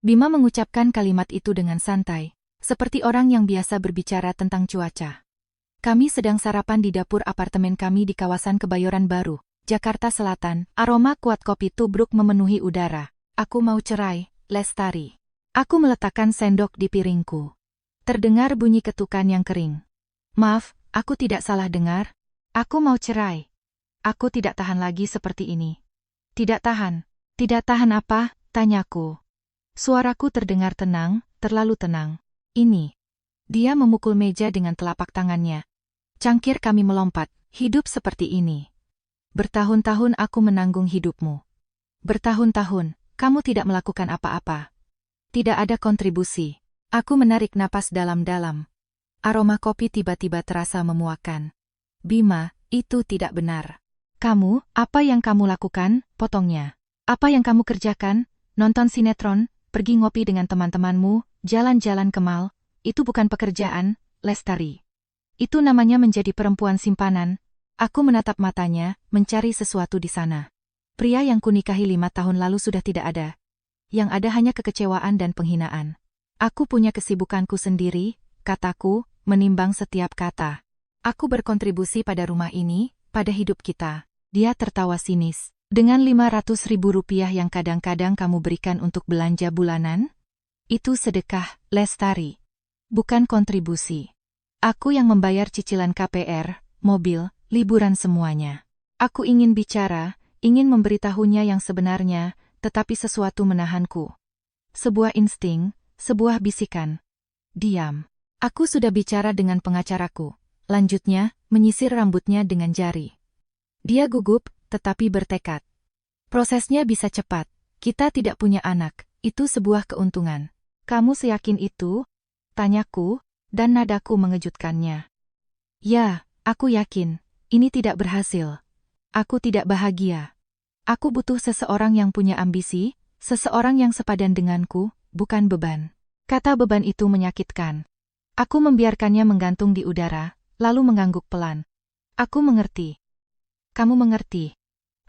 Bima mengucapkan kalimat itu dengan santai, seperti orang yang biasa berbicara tentang cuaca. Kami sedang sarapan di dapur apartemen kami di kawasan Kebayoran Baru, Jakarta Selatan. Aroma kuat kopi tubruk memenuhi udara. Aku mau cerai, Lestari. Aku meletakkan sendok di piringku. Terdengar bunyi ketukan yang kering. Maaf, aku tidak salah dengar. Aku mau cerai. Aku tidak tahan lagi seperti ini. Tidak tahan. Tidak tahan apa? Tanyaku. Suaraku terdengar tenang, terlalu tenang. Ini. Dia memukul meja dengan telapak tangannya. Cangkir kami melompat. Hidup seperti ini. Bertahun-tahun aku menanggung hidupmu. Bertahun-tahun, kamu tidak melakukan apa-apa. Tidak ada kontribusi. Aku menarik napas dalam-dalam. Aroma kopi tiba-tiba terasa memuakkan. Bima, itu tidak benar. Kamu, apa yang kamu lakukan? Potongnya. Apa yang kamu kerjakan? Nonton sinetron, pergi ngopi dengan teman-temanmu, jalan-jalan ke mall. Itu bukan pekerjaan, Lestari. Itu namanya menjadi perempuan simpanan. Aku menatap matanya, mencari sesuatu di sana. Pria yang kunikahi 5 tahun lalu sudah tidak ada. Yang ada hanya kekecewaan dan penghinaan. Aku punya kesibukanku sendiri, kataku, menimbang setiap kata. Aku berkontribusi pada rumah ini, pada hidup kita. Dia tertawa sinis. Dengan 500.000 rupiah yang kadang-kadang kamu berikan untuk belanja bulanan? Itu sedekah, Lestari. Bukan kontribusi. Aku yang membayar cicilan KPR, mobil, liburan semuanya. Aku ingin bicara, ingin memberitahunya yang sebenarnya, tetapi sesuatu menahanku. Sebuah insting, sebuah bisikan. Diam. Aku sudah bicara dengan pengacaraku. Lanjutnya, menyisir rambutnya dengan jari. Dia gugup, tetapi bertekad. Prosesnya bisa cepat. Kita tidak punya anak, itu sebuah keuntungan. Kamu seyakin itu? Tanyaku, dan nadaku mengejutkannya. Ya, aku yakin. Ini tidak berhasil. Aku tidak bahagia. Aku butuh seseorang yang punya ambisi, seseorang yang sepadan denganku, bukan beban. Kata beban itu menyakitkan. Aku membiarkannya menggantung di udara, lalu mengangguk pelan. Aku mengerti. Kamu mengerti.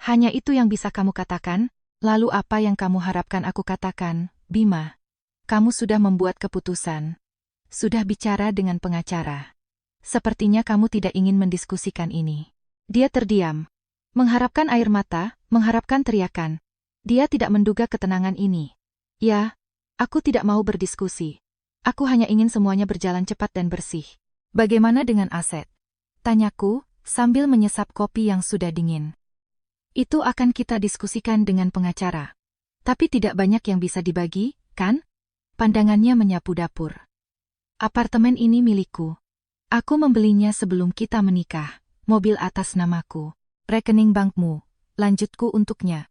Hanya itu yang bisa kamu katakan, lalu apa yang kamu harapkan aku katakan, Bima? Kamu sudah membuat keputusan. Sudah bicara dengan pengacara. Sepertinya kamu tidak ingin mendiskusikan ini. Dia terdiam. Mengharapkan air mata, mengharapkan teriakan. Dia tidak menduga ketenangan ini. Ya, aku tidak mau berdiskusi. Aku hanya ingin semuanya berjalan cepat dan bersih. Bagaimana dengan aset? Tanyaku, sambil menyesap kopi yang sudah dingin. Itu akan kita diskusikan dengan pengacara. Tapi tidak banyak yang bisa dibagi, kan? Pandangannya menyapu dapur. Apartemen ini milikku. Aku membelinya sebelum kita menikah. Mobil atas namaku. Rekening bankmu. Lanjutku untuknya.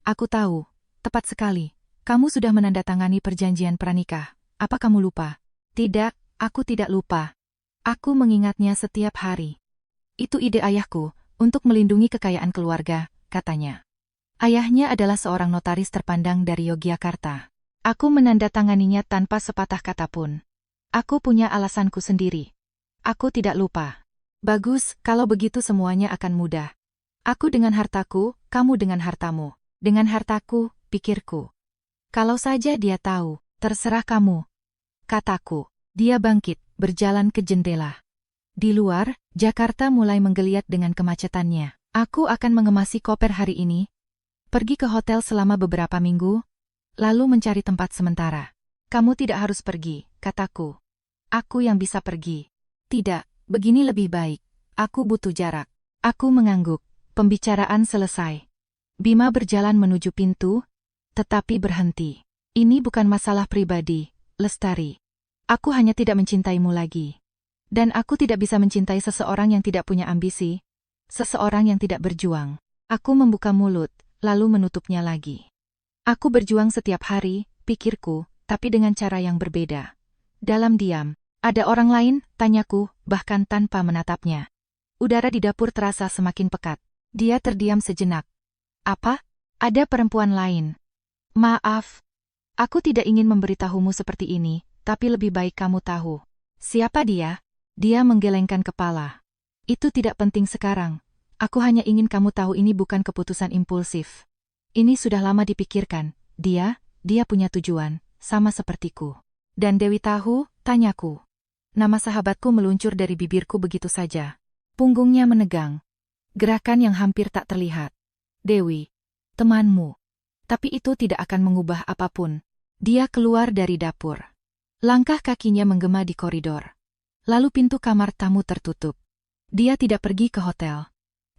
Aku tahu. Tepat sekali. Kamu sudah menandatangani perjanjian pranikah. Apa kamu lupa? Tidak, aku tidak lupa. Aku mengingatnya setiap hari. Itu ide ayahku, untuk melindungi kekayaan keluarga, katanya. Ayahnya adalah seorang notaris terpandang dari Yogyakarta. Aku menandatanganinya tanpa sepatah kata pun. Aku punya alasanku sendiri. Aku tidak lupa. Bagus, kalau begitu semuanya akan mudah. Aku dengan hartaku, kamu dengan hartamu. Dengan hartaku, pikirku. Kalau saja dia tahu, terserah kamu. Kataku. Dia bangkit, berjalan ke jendela. Di luar, Jakarta mulai menggeliat dengan kemacetannya. Aku akan mengemasi koper hari ini. Pergi ke hotel selama beberapa minggu, lalu mencari tempat sementara. Kamu tidak harus pergi, kataku. Aku yang bisa pergi. Tidak, begini lebih baik. Aku butuh jarak. Aku mengangguk. Pembicaraan selesai. Bima berjalan menuju pintu, tetapi berhenti. Ini bukan masalah pribadi, Lestari. Aku hanya tidak mencintaimu lagi. Dan aku tidak bisa mencintai seseorang yang tidak punya ambisi, seseorang yang tidak berjuang. Aku membuka mulut, lalu menutupnya lagi. Aku berjuang setiap hari, pikirku, tapi dengan cara yang berbeda. Dalam diam, ada orang lain, tanyaku, bahkan tanpa menatapnya. Udara di dapur terasa semakin pekat. Dia terdiam sejenak. Apa? Ada perempuan lain. Maaf. Aku tidak ingin memberitahumu seperti ini, tapi lebih baik kamu tahu. Siapa dia? Dia menggelengkan kepala. Itu tidak penting sekarang. Aku hanya ingin kamu tahu ini bukan keputusan impulsif. Ini sudah lama dipikirkan. Dia punya tujuan. sama sepertiku. Dan Dewi tahu, tanyaku. Nama sahabatku meluncur dari bibirku begitu saja. Punggungnya menegang. Gerakan yang hampir tak terlihat. Dewi, temanmu. Tapi itu tidak akan mengubah apapun. Dia keluar dari dapur. Langkah kakinya menggema di koridor. Lalu pintu kamar tamu tertutup. Dia tidak pergi ke hotel.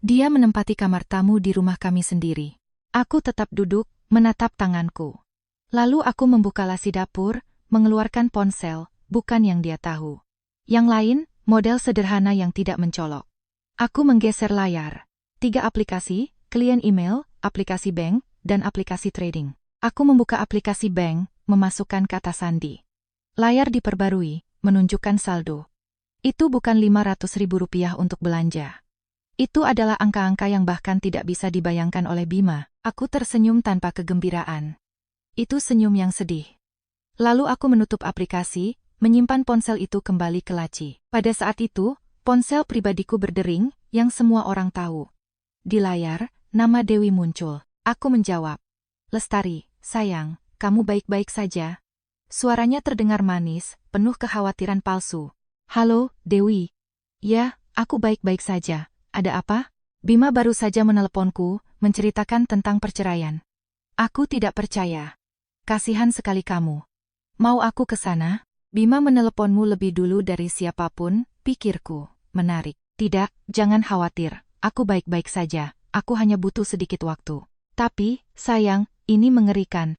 Dia menempati kamar tamu di rumah kami sendiri. Aku tetap duduk, menatap tanganku. Lalu aku membuka laci dapur, mengeluarkan ponsel, bukan yang dia tahu. Yang lain, model sederhana yang tidak mencolok. Aku menggeser layar. 3 aplikasi, klien email, aplikasi bank, dan aplikasi trading. Aku membuka aplikasi bank, memasukkan kata sandi. Layar diperbarui, menunjukkan saldo. Itu bukan Rp500.000 untuk belanja. Itu adalah angka-angka yang bahkan tidak bisa dibayangkan oleh Bima. Aku tersenyum tanpa kegembiraan. Itu senyum yang sedih. Lalu aku menutup aplikasi, menyimpan ponsel itu kembali ke laci. Pada saat itu, ponsel pribadiku berdering, yang semua orang tahu. Di layar, nama Dewi muncul. Aku menjawab. Lestari, sayang, kamu baik-baik saja? Suaranya terdengar manis, penuh kekhawatiran palsu. Halo, Dewi. Ya, aku baik-baik saja. Ada apa? Bima baru saja meneleponku, menceritakan tentang perceraian. Aku tidak percaya. Kasihan sekali kamu. Mau aku ke sana? Bima meneleponmu lebih dulu dari siapapun, pikirku. Menarik. Tidak, jangan khawatir. Aku baik-baik saja. Aku hanya butuh sedikit waktu. Tapi, sayang, ini mengerikan.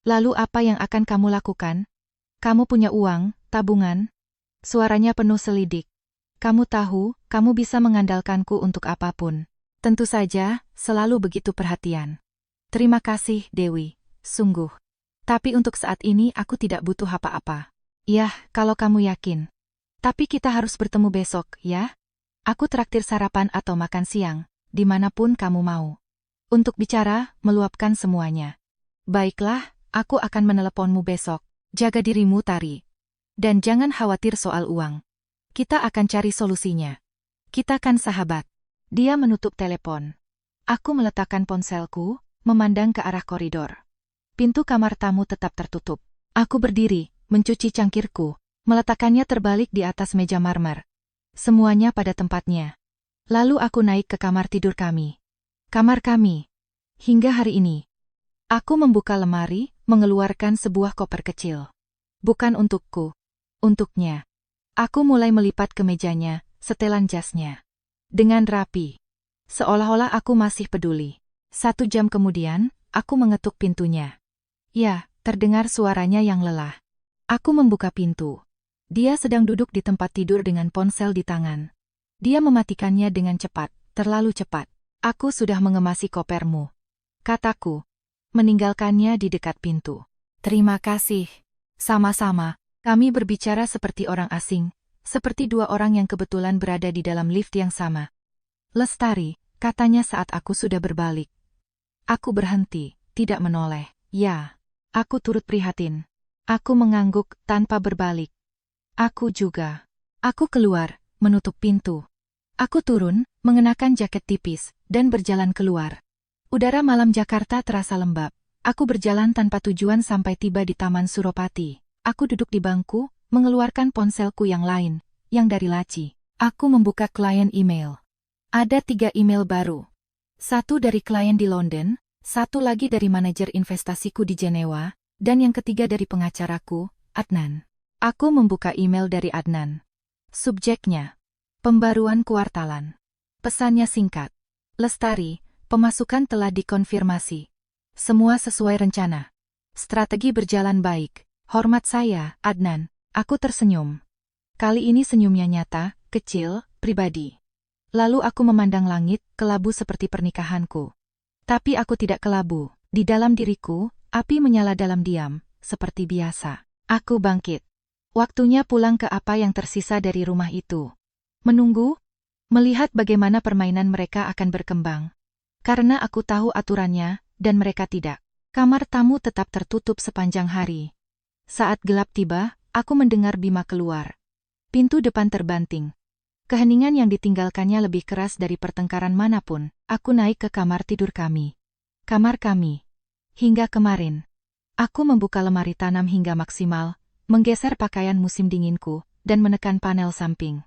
Lalu apa yang akan kamu lakukan? Kamu punya uang, tabungan? Suaranya penuh selidik. Kamu tahu, kamu bisa mengandalkanku untuk apapun. Tentu saja, selalu begitu perhatian. Terima kasih, Dewi. Sungguh. Tapi untuk saat ini aku tidak butuh apa-apa. Yah, kalau kamu yakin. Tapi kita harus bertemu besok, ya? Aku traktir sarapan atau makan siang, dimanapun kamu mau. Untuk bicara, meluapkan semuanya. Baiklah, aku akan meneleponmu besok. Jaga dirimu, Tari. Dan jangan khawatir soal uang. Kita akan cari solusinya. Kita kan sahabat. Dia menutup telepon. Aku meletakkan ponselku, memandang ke arah koridor. Pintu kamar tamu tetap tertutup. Aku berdiri, mencuci cangkirku, meletakkannya terbalik di atas meja marmer. Semuanya pada tempatnya. Lalu aku naik ke kamar tidur kami. Kamar kami. Hingga hari ini. Aku membuka lemari, mengeluarkan sebuah koper kecil. Bukan untukku. Untuknya. Aku mulai melipat ke mejanya, setelan jasnya. Dengan rapi. Seolah-olah aku masih peduli. 1 jam kemudian, aku mengetuk pintunya. Ya, terdengar suaranya yang lelah. Aku membuka pintu. Dia sedang duduk di tempat tidur dengan ponsel di tangan. Dia mematikannya dengan cepat, terlalu cepat. Aku sudah mengemasi kopermu. Kataku. Meninggalkannya di dekat pintu. Terima kasih. Sama-sama. Kami berbicara seperti orang asing, seperti 2 orang yang kebetulan berada di dalam lift yang sama. Lestari, katanya saat aku sudah berbalik. Aku berhenti, tidak menoleh. Ya, aku turut prihatin. Aku mengangguk tanpa berbalik. Aku juga. Aku keluar, menutup pintu. Aku turun, mengenakan jaket tipis, dan berjalan keluar. Udara malam Jakarta terasa lembab. Aku berjalan tanpa tujuan sampai tiba di Taman Suropati. Aku duduk di bangku, mengeluarkan ponselku yang lain, yang dari laci. Aku membuka klien email. Ada 3 email baru. 1 dari klien di London, 1 lagi dari manajer investasiku di Jenewa, dan yang ketiga dari pengacaraku, Adnan. Aku membuka email dari Adnan. Subjeknya. Pembaruan kuartalan. Pesannya singkat. Lestari, pemasukan telah dikonfirmasi. Semua sesuai rencana. Strategi berjalan baik. Hormat saya, Adnan. Aku tersenyum. Kali ini senyumnya nyata, kecil, pribadi. Lalu aku memandang langit, kelabu seperti pernikahanku. Tapi aku tidak kelabu. Di dalam diriku, api menyala dalam diam, seperti biasa. Aku bangkit. Waktunya pulang ke apa yang tersisa dari rumah itu. Menunggu, melihat bagaimana permainan mereka akan berkembang. Karena aku tahu aturannya, dan mereka tidak. Kamar tamu tetap tertutup sepanjang hari. Saat gelap tiba, aku mendengar Bima keluar. Pintu depan terbanting. Keheningan yang ditinggalkannya lebih keras dari pertengkaran manapun. Aku naik ke kamar tidur kami. Kamar kami. Hingga kemarin. Aku membuka lemari tanam hingga maksimal, menggeser pakaian musim dinginku, dan menekan panel samping.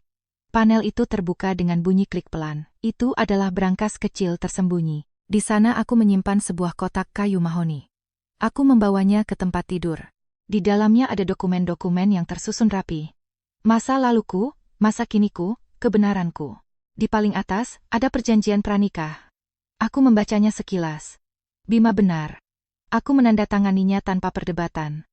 Panel itu terbuka dengan bunyi klik pelan. Itu adalah brankas kecil tersembunyi. Di sana aku menyimpan sebuah kotak kayu mahoni. Aku membawanya ke tempat tidur. Di dalamnya ada dokumen-dokumen yang tersusun rapi. Masa laluku, masa kiniku, kebenaranku. Di paling atas, ada perjanjian pranikah. Aku membacanya sekilas. Bima benar. Aku menandatanganinya tanpa perdebatan.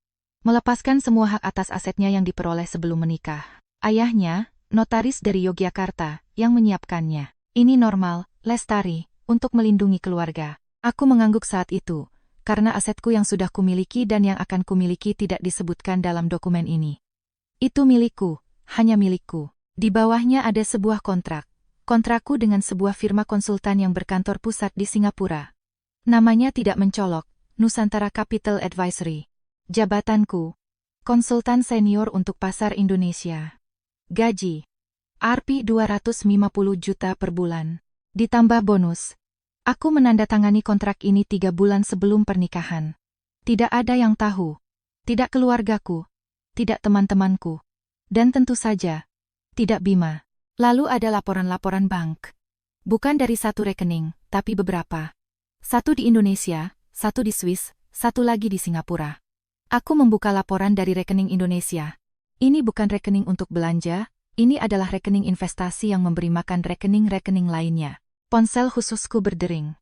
Melepaskan semua hak atas asetnya yang diperoleh sebelum menikah. Ayahnya, notaris dari Yogyakarta, yang menyiapkannya. Ini normal, Lestari, untuk melindungi keluarga. Aku mengangguk saat itu, karena asetku yang sudah kumiliki dan yang akan kumiliki tidak disebutkan dalam dokumen ini. Itu milikku, hanya milikku. Di bawahnya ada sebuah kontrak. Kontrakku dengan sebuah firma konsultan yang berkantor pusat di Singapura. Namanya tidak mencolok, Nusantara Capital Advisory. Jabatanku, konsultan senior untuk pasar Indonesia. Gaji, Rp250 juta per bulan. Ditambah bonus. Aku menandatangani kontrak ini 3 bulan sebelum pernikahan. Tidak ada yang tahu. Tidak keluargaku. Tidak teman-temanku. Dan tentu saja, tidak Bima. Lalu ada laporan-laporan bank. Bukan dari satu rekening, tapi beberapa. Satu di Indonesia, satu di Swiss, satu lagi di Singapura. Aku membuka laporan dari rekening Indonesia. Ini bukan rekening untuk belanja, ini adalah rekening investasi yang memberi makan rekening-rekening lainnya. Ponsel khususku berdering.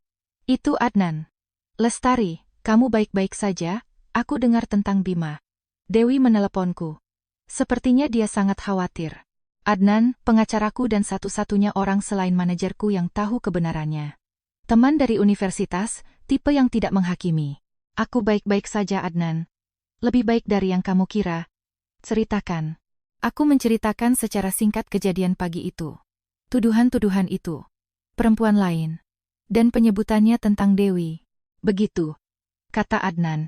Itu Adnan. Lestari, kamu baik-baik saja? Aku dengar tentang Bima. Dewi meneleponku. Sepertinya dia sangat khawatir. Adnan, pengacaraku dan satu-satunya orang selain manajerku yang tahu kebenarannya. Teman dari universitas, tipe yang tidak menghakimi. Aku baik-baik saja Adnan. Lebih baik dari yang kamu kira. Ceritakan. Aku menceritakan secara singkat kejadian pagi itu. Tuduhan-tuduhan itu. Perempuan lain. Dan penyebutannya tentang Dewi. Begitu. Kata Adnan.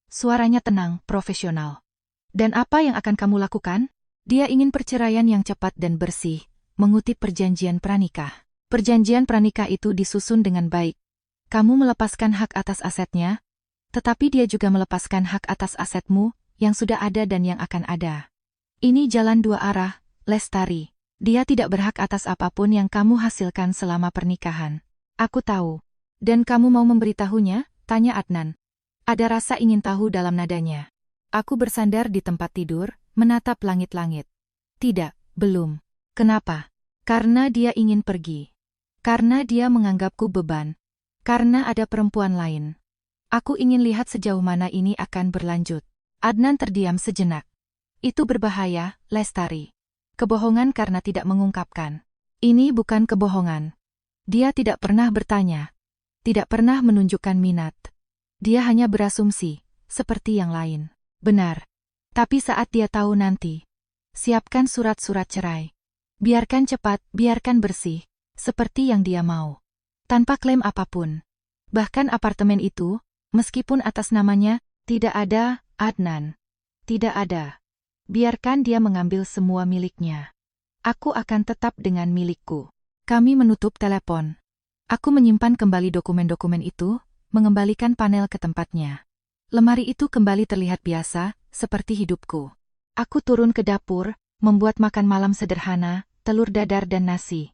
Suaranya tenang, profesional. Dan apa yang akan kamu lakukan? Dia ingin perceraian yang cepat dan bersih, mengutip perjanjian pranikah. Perjanjian pranikah itu disusun dengan baik. Kamu melepaskan hak atas asetnya, tetapi dia juga melepaskan hak atas asetmu, yang sudah ada dan yang akan ada. Ini jalan dua arah, Lestari. Dia tidak berhak atas apapun yang kamu hasilkan selama pernikahan. Aku tahu. Dan kamu mau memberitahunya? Tanya Adnan. Ada rasa ingin tahu dalam nadanya. Aku bersandar di tempat tidur, menatap langit-langit. Tidak, belum. Kenapa? Karena dia ingin pergi. Karena dia menganggapku beban. Karena ada perempuan lain. Aku ingin lihat sejauh mana ini akan berlanjut. Adnan terdiam sejenak. Itu berbahaya, Lestari. Kebohongan karena tidak mengungkapkan. Ini bukan kebohongan. Dia tidak pernah bertanya. Tidak pernah menunjukkan minat. Dia hanya berasumsi, seperti yang lain. Benar. Tapi saat dia tahu nanti, siapkan surat-surat cerai. Biarkan cepat, biarkan bersih. Seperti yang dia mau. Tanpa klaim apapun. Bahkan apartemen itu, meskipun atas namanya, tidak ada, Adnan. Tidak ada. Biarkan dia mengambil semua miliknya. Aku akan tetap dengan milikku. Kami menutup telepon. Aku menyimpan kembali dokumen-dokumen itu, mengembalikan panel ke tempatnya. Lemari itu kembali terlihat biasa, seperti hidupku. Aku turun ke dapur, membuat makan malam sederhana, telur dadar dan nasi.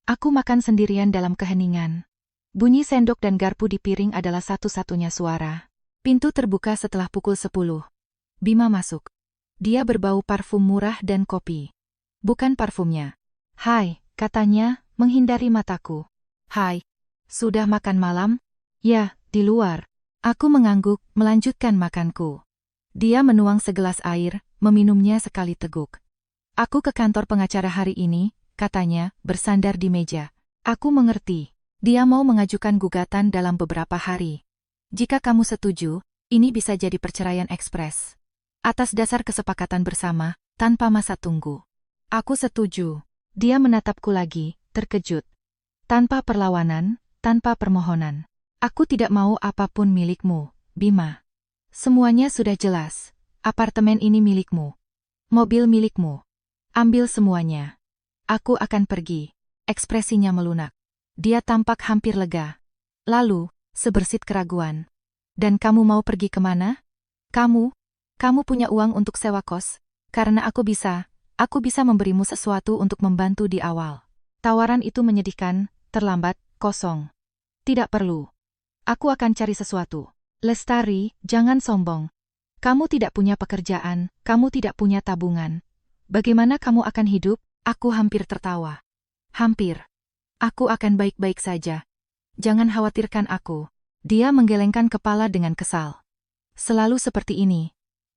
Aku makan sendirian dalam keheningan. Bunyi sendok dan garpu di piring adalah satu-satunya suara. Pintu terbuka setelah pukul 10. Bima masuk. Dia berbau parfum murah dan kopi. Bukan parfumnya. Hai, katanya, menghindari mataku. Hai, sudah makan malam? Ya, di luar. Aku mengangguk, melanjutkan makanku. Dia menuang segelas air, meminumnya sekali teguk. Aku ke kantor pengacara hari ini, katanya, bersandar di meja. Aku mengerti. Dia mau mengajukan gugatan dalam beberapa hari. Jika kamu setuju, ini bisa jadi perceraian ekspres. Atas dasar kesepakatan bersama, tanpa masa tunggu. Aku setuju. Dia menatapku lagi, terkejut. Tanpa perlawanan, tanpa permohonan. Aku tidak mau apapun milikmu, Bima. Semuanya sudah jelas. Apartemen ini milikmu. Mobil milikmu. Ambil semuanya. Aku akan pergi. Ekspresinya melunak. Dia tampak hampir lega. Lalu, sebersit keraguan. Dan kamu mau pergi kemana? Kamu punya uang untuk sewa kos? Karena aku bisa memberimu sesuatu untuk membantu di awal. Tawaran itu menyedihkan, terlambat, kosong. Tidak perlu. Aku akan cari sesuatu. Lestari, jangan sombong. Kamu tidak punya pekerjaan, kamu tidak punya tabungan. Bagaimana kamu akan hidup? Aku hampir tertawa. Hampir. Aku akan baik-baik saja. Jangan khawatirkan aku. Dia menggelengkan kepala dengan kesal. Selalu seperti ini.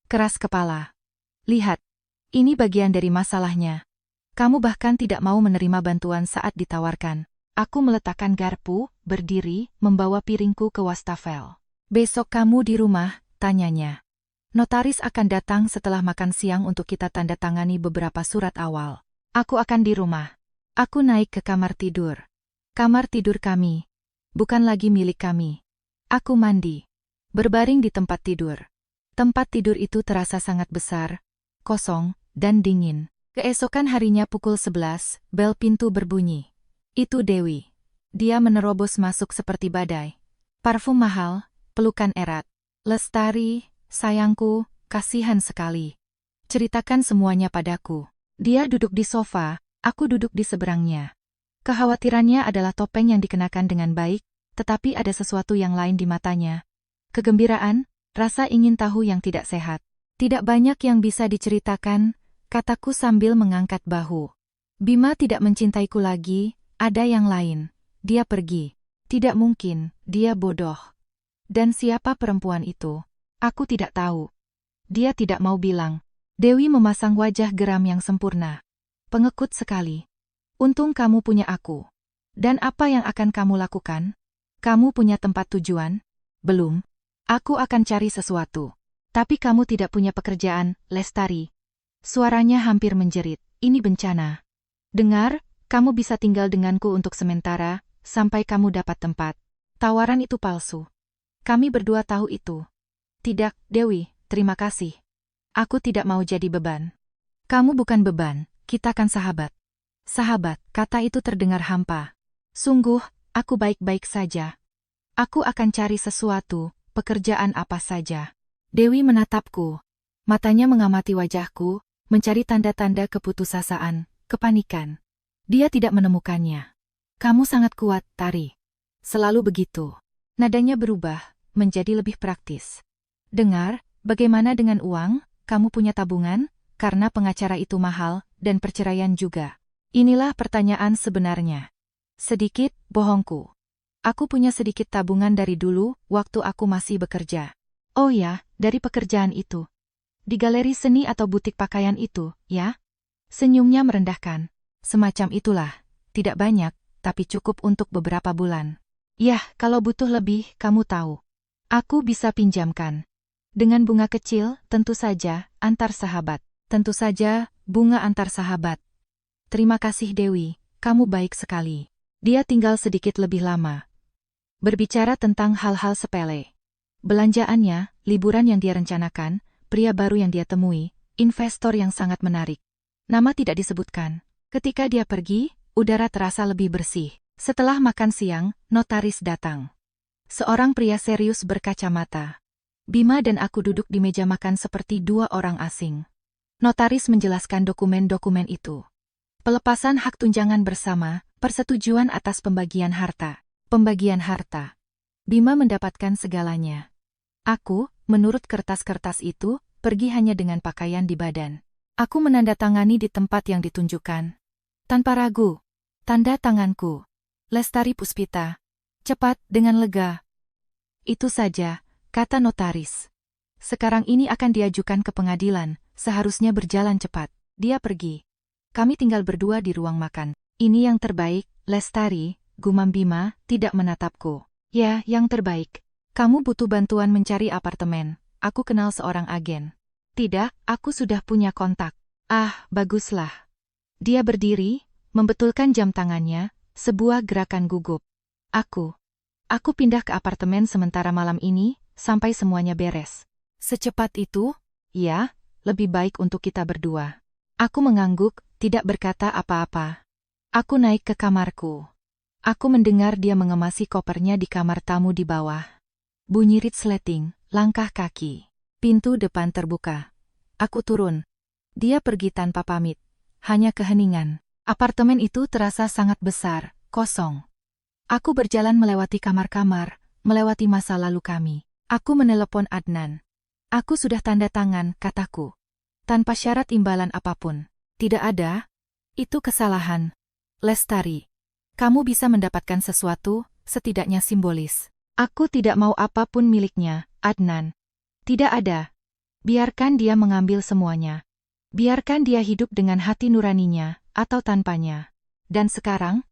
Keras kepala. Lihat. Ini bagian dari masalahnya. Kamu bahkan tidak mau menerima bantuan saat ditawarkan. Aku meletakkan garpu, berdiri, membawa piringku ke wastafel. Besok kamu di rumah, tanyanya. Notaris akan datang setelah makan siang untuk kita tanda tangani beberapa surat awal. Aku akan di rumah. Aku naik ke kamar tidur. Kamar tidur kami. Bukan lagi milik kami. Aku mandi. Berbaring di tempat tidur. Tempat tidur itu terasa sangat besar, kosong, dan dingin. Keesokan harinya pukul 11, bel pintu berbunyi. Itu Dewi. Dia menerobos masuk seperti badai. Parfum mahal, pelukan erat. Lestari, sayangku, kasihan sekali. Ceritakan semuanya padaku. Dia duduk di sofa, aku duduk di seberangnya. Kekhawatirannya adalah topeng yang dikenakan dengan baik, tetapi ada sesuatu yang lain di matanya. Kegembiraan, rasa ingin tahu yang tidak sehat. Tidak banyak yang bisa diceritakan, kataku sambil mengangkat bahu. Bima tidak mencintaiku lagi, ada yang lain. Dia pergi. Tidak mungkin, dia bodoh. Dan siapa perempuan itu? Aku tidak tahu. Dia tidak mau bilang. Dewi memasang wajah geram yang sempurna. Pengekut sekali. Untung kamu punya aku. Dan apa yang akan kamu lakukan? Kamu punya tempat tujuan? Belum. Aku akan cari sesuatu. Tapi kamu tidak punya pekerjaan, Lestari. Suaranya hampir menjerit. Ini bencana. Dengar, kamu bisa tinggal denganku untuk sementara, sampai kamu dapat tempat. Tawaran itu palsu. Kami berdua tahu itu. Tidak, Dewi, terima kasih. Aku tidak mau jadi beban. Kamu bukan beban, kita kan sahabat. Sahabat, kata itu terdengar hampa. Sungguh, aku baik-baik saja. Aku akan cari sesuatu, pekerjaan apa saja. Dewi menatapku. Matanya mengamati wajahku, mencari tanda-tanda keputusasaan, kepanikan. Dia tidak menemukannya. Kamu sangat kuat, Tari. Selalu begitu. Nadanya berubah, menjadi lebih praktis. Dengar, bagaimana dengan uang? Kamu punya tabungan? Karena pengacara itu mahal, dan perceraian juga. Inilah pertanyaan sebenarnya. Sedikit, bohongku. Aku punya sedikit tabungan dari dulu, waktu aku masih bekerja. Oh ya, dari pekerjaan itu. Di galeri seni atau butik pakaian itu, ya? Senyumnya merendahkan. Semacam itulah. Tidak banyak, tapi cukup untuk beberapa bulan. Yah, kalau butuh lebih, kamu tahu. Aku bisa pinjamkan. Dengan bunga kecil, tentu saja, antar sahabat. Tentu saja, bunga antar sahabat. Terima kasih Dewi, kamu baik sekali. Dia tinggal sedikit lebih lama. Berbicara tentang hal-hal sepele. Belanjaannya, liburan yang dia rencanakan, pria baru yang dia temui, investor yang sangat menarik. Nama tidak disebutkan. Ketika dia pergi, udara terasa lebih bersih. Setelah makan siang, notaris datang. Seorang pria serius berkacamata. Bima dan aku duduk di meja makan seperti dua orang asing. Notaris menjelaskan dokumen-dokumen itu. Pelepasan hak tunjangan bersama, persetujuan atas pembagian harta. Pembagian harta. Bima mendapatkan segalanya. Aku, menurut kertas-kertas itu, pergi hanya dengan pakaian di badan. Aku menandatangani di tempat yang ditunjukkan. Tanpa ragu. Tanda tanganku. Lestari Puspita. Cepat, dengan lega. Itu saja, kata notaris. Sekarang ini akan diajukan ke pengadilan, seharusnya berjalan cepat. Dia pergi. Kami tinggal berdua di ruang makan. Ini yang terbaik, Lestari, gumam Bima, tidak menatapku. Ya, yang terbaik. Kamu butuh bantuan mencari apartemen. Aku kenal seorang agen. Tidak, aku sudah punya kontak. Ah, baguslah. Dia berdiri, membetulkan jam tangannya, sebuah gerakan gugup. Aku pindah ke apartemen sementara malam ini, sampai semuanya beres. Secepat itu? Ya, lebih baik untuk kita berdua. Aku mengangguk, tidak berkata apa-apa. Aku naik ke kamarku. Aku mendengar dia mengemasi kopernya di kamar tamu di bawah. Bunyi resleting, langkah kaki. Pintu depan terbuka. Aku turun. Dia pergi tanpa pamit. Hanya keheningan. Apartemen itu terasa sangat besar, kosong. Aku berjalan melewati kamar-kamar, melewati masa lalu kami. Aku menelepon Adnan. Aku sudah tanda tangan, kataku. Tanpa syarat imbalan apapun. Tidak ada. Itu kesalahan. Lestari. Kamu bisa mendapatkan sesuatu, setidaknya simbolis. Aku tidak mau apapun miliknya, Adnan. Tidak ada. Biarkan dia mengambil semuanya. Biarkan dia hidup dengan hati nuraninya, atau tanpanya. Dan sekarang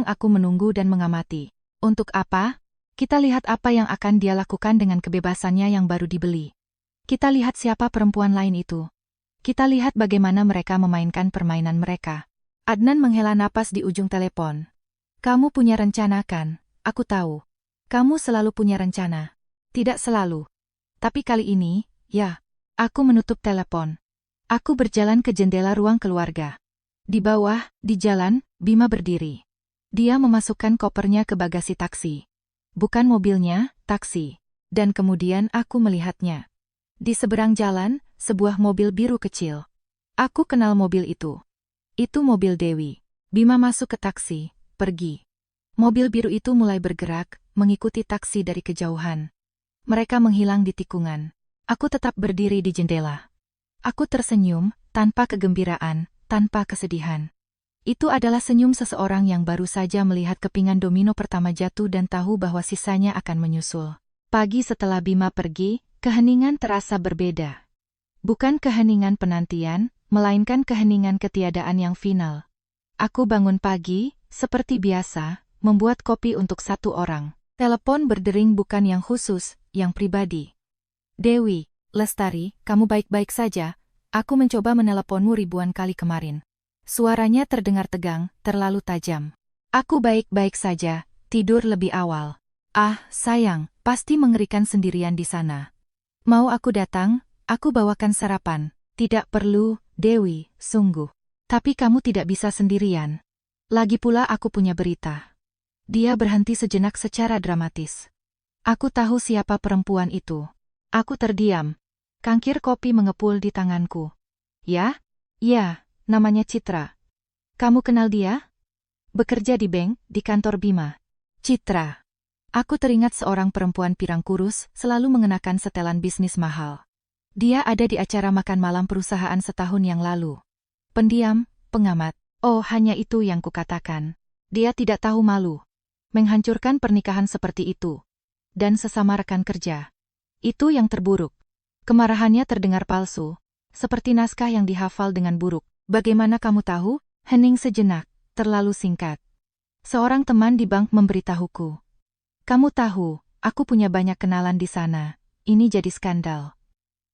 aku menunggu dan mengamati. Untuk apa? Kita lihat apa yang akan dia lakukan dengan kebebasannya yang baru dibeli. Kita lihat siapa perempuan lain itu. Kita lihat bagaimana mereka memainkan permainan mereka. Adnan menghela napas di ujung telepon. Kamu punya rencana kan? Aku tahu. Kamu selalu punya rencana. Tidak selalu. Tapi kali ini, ya. Aku menutup telepon. Aku berjalan ke jendela ruang keluarga. Di bawah, di jalan, Bima berdiri. Dia memasukkan kopernya ke bagasi taksi. Bukan mobilnya, taksi. Dan kemudian aku melihatnya. Di seberang jalan, sebuah mobil biru kecil. Aku kenal mobil itu. Itu mobil Dewi. Bima masuk ke taksi, pergi. Mobil biru itu mulai bergerak, mengikuti taksi dari kejauhan. Mereka menghilang di tikungan. Aku tetap berdiri di jendela. Aku tersenyum, tanpa kegembiraan, tanpa kesedihan. Itu adalah senyum seseorang yang baru saja melihat kepingan domino pertama jatuh dan tahu bahwa sisanya akan menyusul. Pagi setelah Bima pergi, keheningan terasa berbeda. Bukan keheningan penantian, melainkan keheningan ketiadaan yang final. Aku bangun pagi, seperti biasa, membuat kopi untuk satu orang. Telepon berdering bukan yang khusus, yang pribadi. Dewi, Lestari, kamu baik-baik saja? Aku mencoba meneleponmu ribuan kali kemarin. Suaranya terdengar tegang, terlalu tajam. Aku baik-baik saja, tidur lebih awal. Ah, sayang, pasti mengerikan sendirian di sana. Mau aku datang? Aku bawakan sarapan. Tidak perlu, Dewi, sungguh. Tapi kamu tidak bisa sendirian. Lagi pula aku punya berita. Dia berhenti sejenak secara dramatis. Aku tahu siapa perempuan itu. Aku terdiam. Cangkir kopi mengepul di tanganku. Ya? Ya, namanya Citra. Kamu kenal dia? Bekerja di bank, di kantor Bima. Citra. Aku teringat seorang perempuan pirang kurus, selalu mengenakan setelan bisnis mahal. Dia ada di acara makan malam perusahaan setahun yang lalu. Pendiam, pengamat. Oh, hanya itu yang kukatakan. Dia tidak tahu malu. Menghancurkan pernikahan seperti itu. Dan sesama rekan kerja. Itu yang terburuk. Kemarahannya terdengar palsu. Seperti naskah yang dihafal dengan buruk. Bagaimana kamu tahu? Hening sejenak, terlalu singkat. Seorang teman di bank memberitahuku. Kamu tahu, aku punya banyak kenalan di sana. Ini jadi skandal.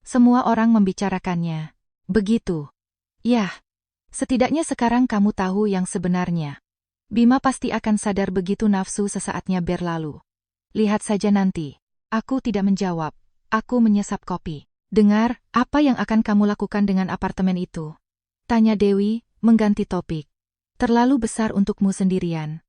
Semua orang membicarakannya. Begitu. Yah. Setidaknya sekarang kamu tahu yang sebenarnya. Bima pasti akan sadar begitu nafsu sesaatnya berlalu. Lihat saja nanti. Aku tidak menjawab. Aku menyesap kopi. Dengar, apa yang akan kamu lakukan dengan apartemen itu? Tanya Dewi, mengganti topik. Terlalu besar untukmu sendirian.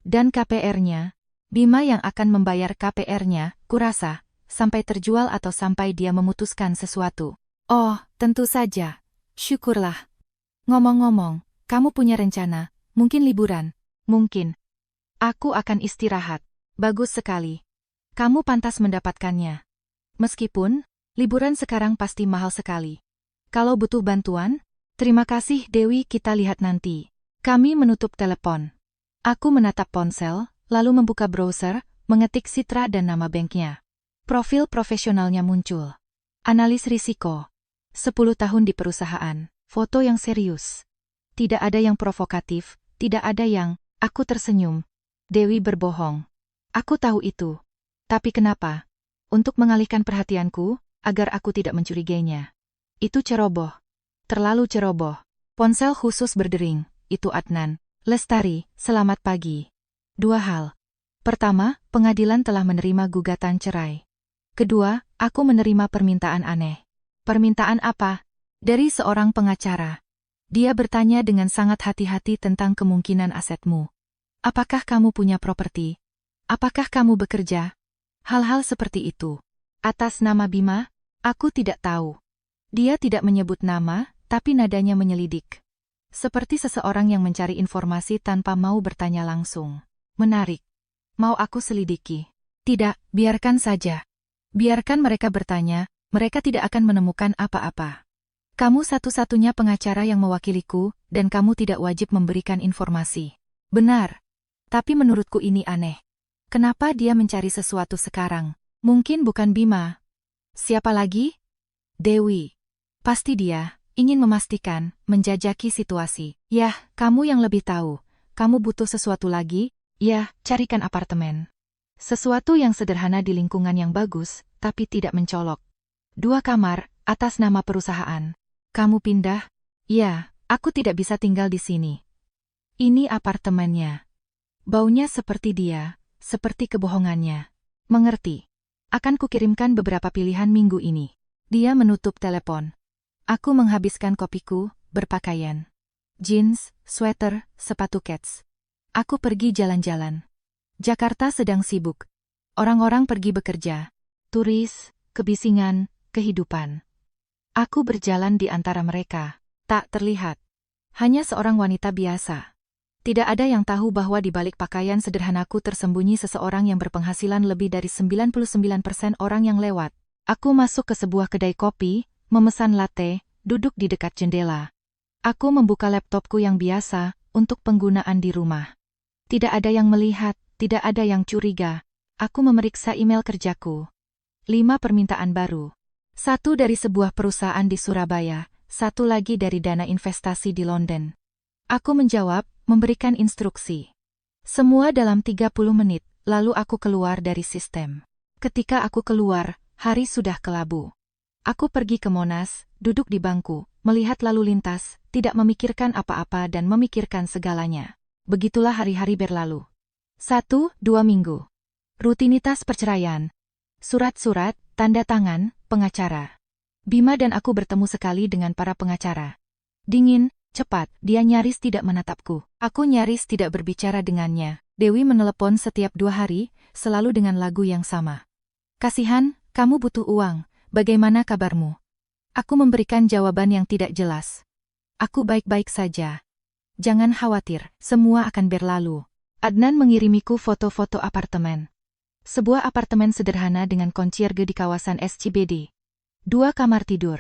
Dan KPR-nya? Bima yang akan membayar KPR-nya, kurasa, sampai terjual atau sampai dia memutuskan sesuatu. Oh, tentu saja. Syukurlah. Ngomong-ngomong, kamu punya rencana, mungkin liburan? Mungkin. Aku akan istirahat. Bagus sekali. Kamu pantas mendapatkannya. Meskipun, liburan sekarang pasti mahal sekali. Kalau butuh bantuan, terima kasih Dewi, kita lihat nanti. Kami menutup telepon. Aku menatap ponsel, lalu membuka browser, mengetik Citra dan nama banknya. Profil profesionalnya muncul. Analis risiko. 10 tahun di perusahaan. Foto yang serius. Tidak ada yang provokatif, tidak ada yang, aku tersenyum. Dewi berbohong. Aku tahu itu. Tapi kenapa? Untuk mengalihkan perhatianku, agar aku tidak mencurigainya. Itu ceroboh. Terlalu ceroboh. Ponsel khusus berdering, itu Adnan. Lestari, selamat pagi. 2 hal. Pertama, pengadilan telah menerima gugatan cerai. Kedua, aku menerima permintaan aneh. Permintaan apa? Dari seorang pengacara. Dia bertanya dengan sangat hati-hati tentang kemungkinan asetmu. Apakah kamu punya properti? Apakah kamu bekerja? Hal-hal seperti itu. Atas nama Bima? Aku tidak tahu. Dia tidak menyebut nama, tapi nadanya menyelidik. Seperti seseorang yang mencari informasi tanpa mau bertanya langsung. Menarik. Mau aku selidiki? Tidak, biarkan saja. Biarkan mereka bertanya, mereka tidak akan menemukan apa-apa. Kamu satu-satunya pengacara yang mewakiliku, dan kamu tidak wajib memberikan informasi. Benar. Tapi menurutku ini aneh. Kenapa dia mencari sesuatu sekarang? Mungkin bukan Bima. Siapa lagi? Dewi. Pasti dia ingin memastikan, menjajaki situasi. Yah, kamu yang lebih tahu. Kamu butuh sesuatu lagi? Yah, carikan apartemen. Sesuatu yang sederhana di lingkungan yang bagus, tapi tidak mencolok. 2 kamar, atas nama perusahaan. Kamu pindah? Ya, aku tidak bisa tinggal di sini. Ini apartemennya. Baunya seperti dia, seperti kebohongannya. Mengerti. Akan kukirimkan beberapa pilihan minggu ini. Dia menutup telepon. Aku menghabiskan kopiku, berpakaian. Jeans, sweater, sepatu kets. Aku pergi jalan-jalan. Jakarta sedang sibuk. Orang-orang pergi bekerja. Turis, kebisingan, kehidupan. Aku berjalan di antara mereka. Tak terlihat. Hanya seorang wanita biasa. Tidak ada yang tahu bahwa di balik pakaian sederhanaku tersembunyi seseorang yang berpenghasilan lebih dari 99% orang yang lewat. Aku masuk ke sebuah kedai kopi, memesan latte, duduk di dekat jendela. Aku membuka laptopku yang biasa, untuk penggunaan di rumah. Tidak ada yang melihat, tidak ada yang curiga. Aku memeriksa email kerjaku. 5 permintaan baru. 1 dari sebuah perusahaan di Surabaya, 1 lagi dari dana investasi di London. Aku menjawab, memberikan instruksi. Semua dalam 30 menit, lalu aku keluar dari sistem. Ketika aku keluar, hari sudah kelabu. Aku pergi ke Monas, duduk di bangku, melihat lalu lintas, tidak memikirkan apa-apa dan memikirkan segalanya. Begitulah hari-hari berlalu. 1-2 minggu. Rutinitas perceraian. Surat-surat, tanda tangan, pengacara. Bima dan aku bertemu sekali dengan para pengacara. Dingin, cepat, dia nyaris tidak menatapku. Aku nyaris tidak berbicara dengannya. Dewi menelepon setiap 2 hari, selalu dengan lagu yang sama. Kasihan, kamu butuh uang, bagaimana kabarmu? Aku memberikan jawaban yang tidak jelas. Aku baik-baik saja. Jangan khawatir, semua akan berlalu. Adnan mengirimiku foto-foto apartemen. Sebuah apartemen sederhana dengan concierge di kawasan SCBD. 2 kamar tidur.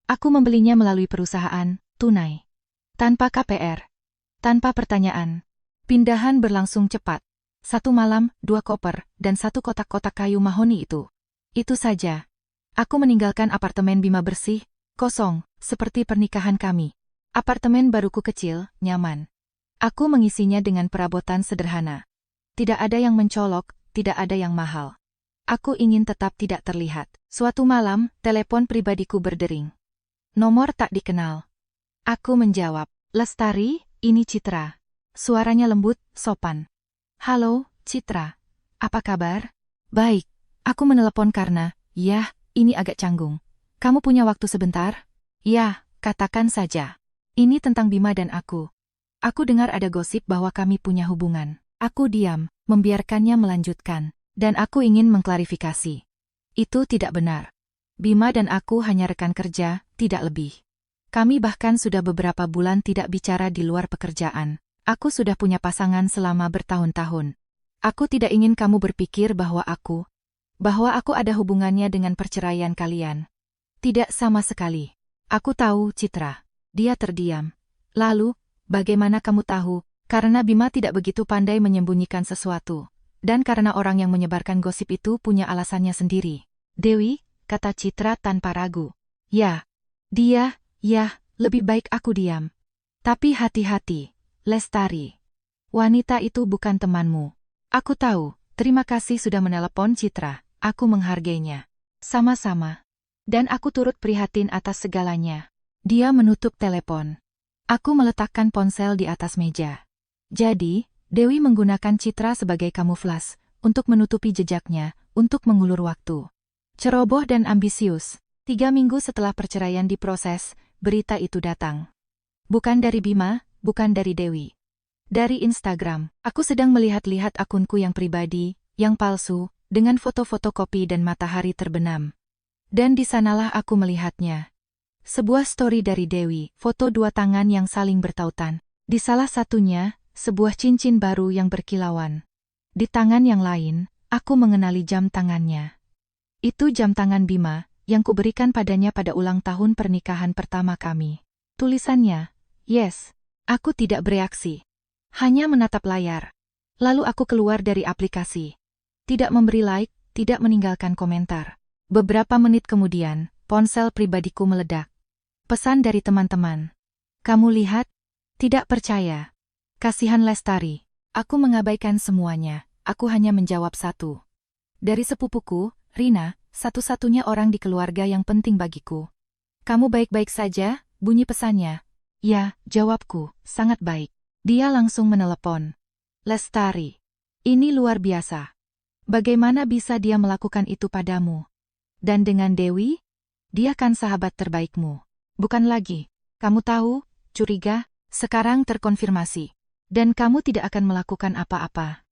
Aku membelinya melalui perusahaan, tunai. Tanpa KPR. Tanpa pertanyaan. Pindahan berlangsung cepat. 1 malam, 2 koper, dan 1 kotak-kotak kayu mahoni itu. Itu saja. Aku meninggalkan apartemen Bima bersih, kosong, seperti pernikahan kami. Apartemen baruku kecil, nyaman. Aku mengisinya dengan perabotan sederhana. Tidak ada yang mencolok, tidak ada yang mahal. Aku ingin tetap tidak terlihat. Suatu malam, telepon pribadiku berdering. Nomor tak dikenal. Aku menjawab, Lestari, ini Citra. Suaranya lembut, sopan. Halo, Citra. Apa kabar? Baik. Aku menelepon karena, yah, ini agak canggung. Kamu punya waktu sebentar? Ya, katakan saja. Ini tentang Bima dan aku. Aku dengar ada gosip bahwa kami punya hubungan. Aku diam, membiarkannya melanjutkan. Dan aku ingin mengklarifikasi. Itu tidak benar. Bima dan aku hanya rekan kerja, tidak lebih. Kami bahkan sudah beberapa bulan tidak bicara di luar pekerjaan. Aku sudah punya pasangan selama bertahun-tahun. Aku tidak ingin kamu berpikir bahwa aku ada hubungannya dengan perceraian kalian. Tidak sama sekali. Aku tahu, Citra. Dia terdiam. Lalu, bagaimana kamu tahu? Karena Bima tidak begitu pandai menyembunyikan sesuatu. Dan karena orang yang menyebarkan gosip itu punya alasannya sendiri. Dewi, kata Citra tanpa ragu. Ya, dia, ya, lebih baik aku diam. Tapi hati-hati, Lestari. Wanita itu bukan temanmu. Aku tahu, terima kasih sudah menelepon Citra. Aku menghargainya. Sama-sama. Dan aku turut prihatin atas segalanya. Dia menutup telepon. Aku meletakkan ponsel di atas meja. Jadi, Dewi menggunakan Citra sebagai kamuflas, untuk menutupi jejaknya, untuk mengulur waktu. Ceroboh dan ambisius. 3 minggu setelah perceraian diproses, berita itu datang. Bukan dari Bima, bukan dari Dewi. Dari Instagram, aku sedang melihat-lihat akunku yang pribadi, yang palsu, dengan foto-foto kopi dan matahari terbenam. Dan di sanalah aku melihatnya. Sebuah story dari Dewi, foto dua tangan yang saling bertautan. Di salah satunya, sebuah cincin baru yang berkilauan. Di tangan yang lain, aku mengenali jam tangannya. Itu jam tangan Bima, yang kuberikan padanya pada ulang tahun pernikahan pertama kami. Tulisannya, yes. Aku tidak bereaksi. Hanya menatap layar. Lalu aku keluar dari aplikasi. Tidak memberi like, tidak meninggalkan komentar. Beberapa menit kemudian, ponsel pribadiku meledak. Pesan dari teman-teman. Kamu lihat? Tidak percaya. Kasihan Lestari. Aku mengabaikan semuanya. Aku hanya menjawab satu. Dari sepupuku, Rina, satu-satunya orang di keluarga yang penting bagiku. Kamu baik-baik saja? Bunyi pesannya. Ya, jawabku, sangat baik. Dia langsung menelepon. Lestari. Ini luar biasa. Bagaimana bisa dia melakukan itu padamu? Dan dengan Dewi? Dia kan sahabat terbaikmu. Bukan lagi. Kamu tahu, curiga, sekarang terkonfirmasi. Dan kamu tidak akan melakukan apa-apa.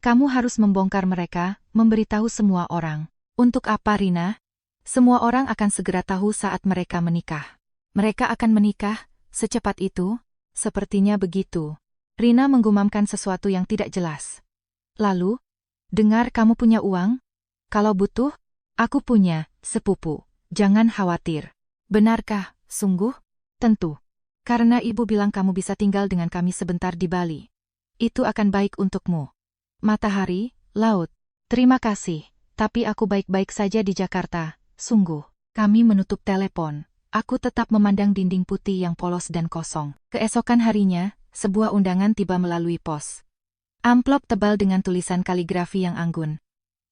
Kamu harus membongkar mereka, memberitahu semua orang. Untuk apa, Rina? Semua orang akan segera tahu saat mereka menikah. Mereka akan menikah, secepat itu? Sepertinya begitu. Rina menggumamkan sesuatu yang tidak jelas. Lalu, dengar kamu punya uang? Kalau butuh, aku punya, sepupu. Jangan khawatir. Benarkah? Sungguh? Tentu. Karena ibu bilang kamu bisa tinggal dengan kami sebentar di Bali. Itu akan baik untukmu. Matahari, laut. Terima kasih, tapi aku baik-baik saja di Jakarta, sungguh. Kami menutup telepon. Aku tetap memandang dinding putih yang polos dan kosong. Keesokan harinya, sebuah undangan tiba melalui pos. Amplop tebal dengan tulisan kaligrafi yang anggun.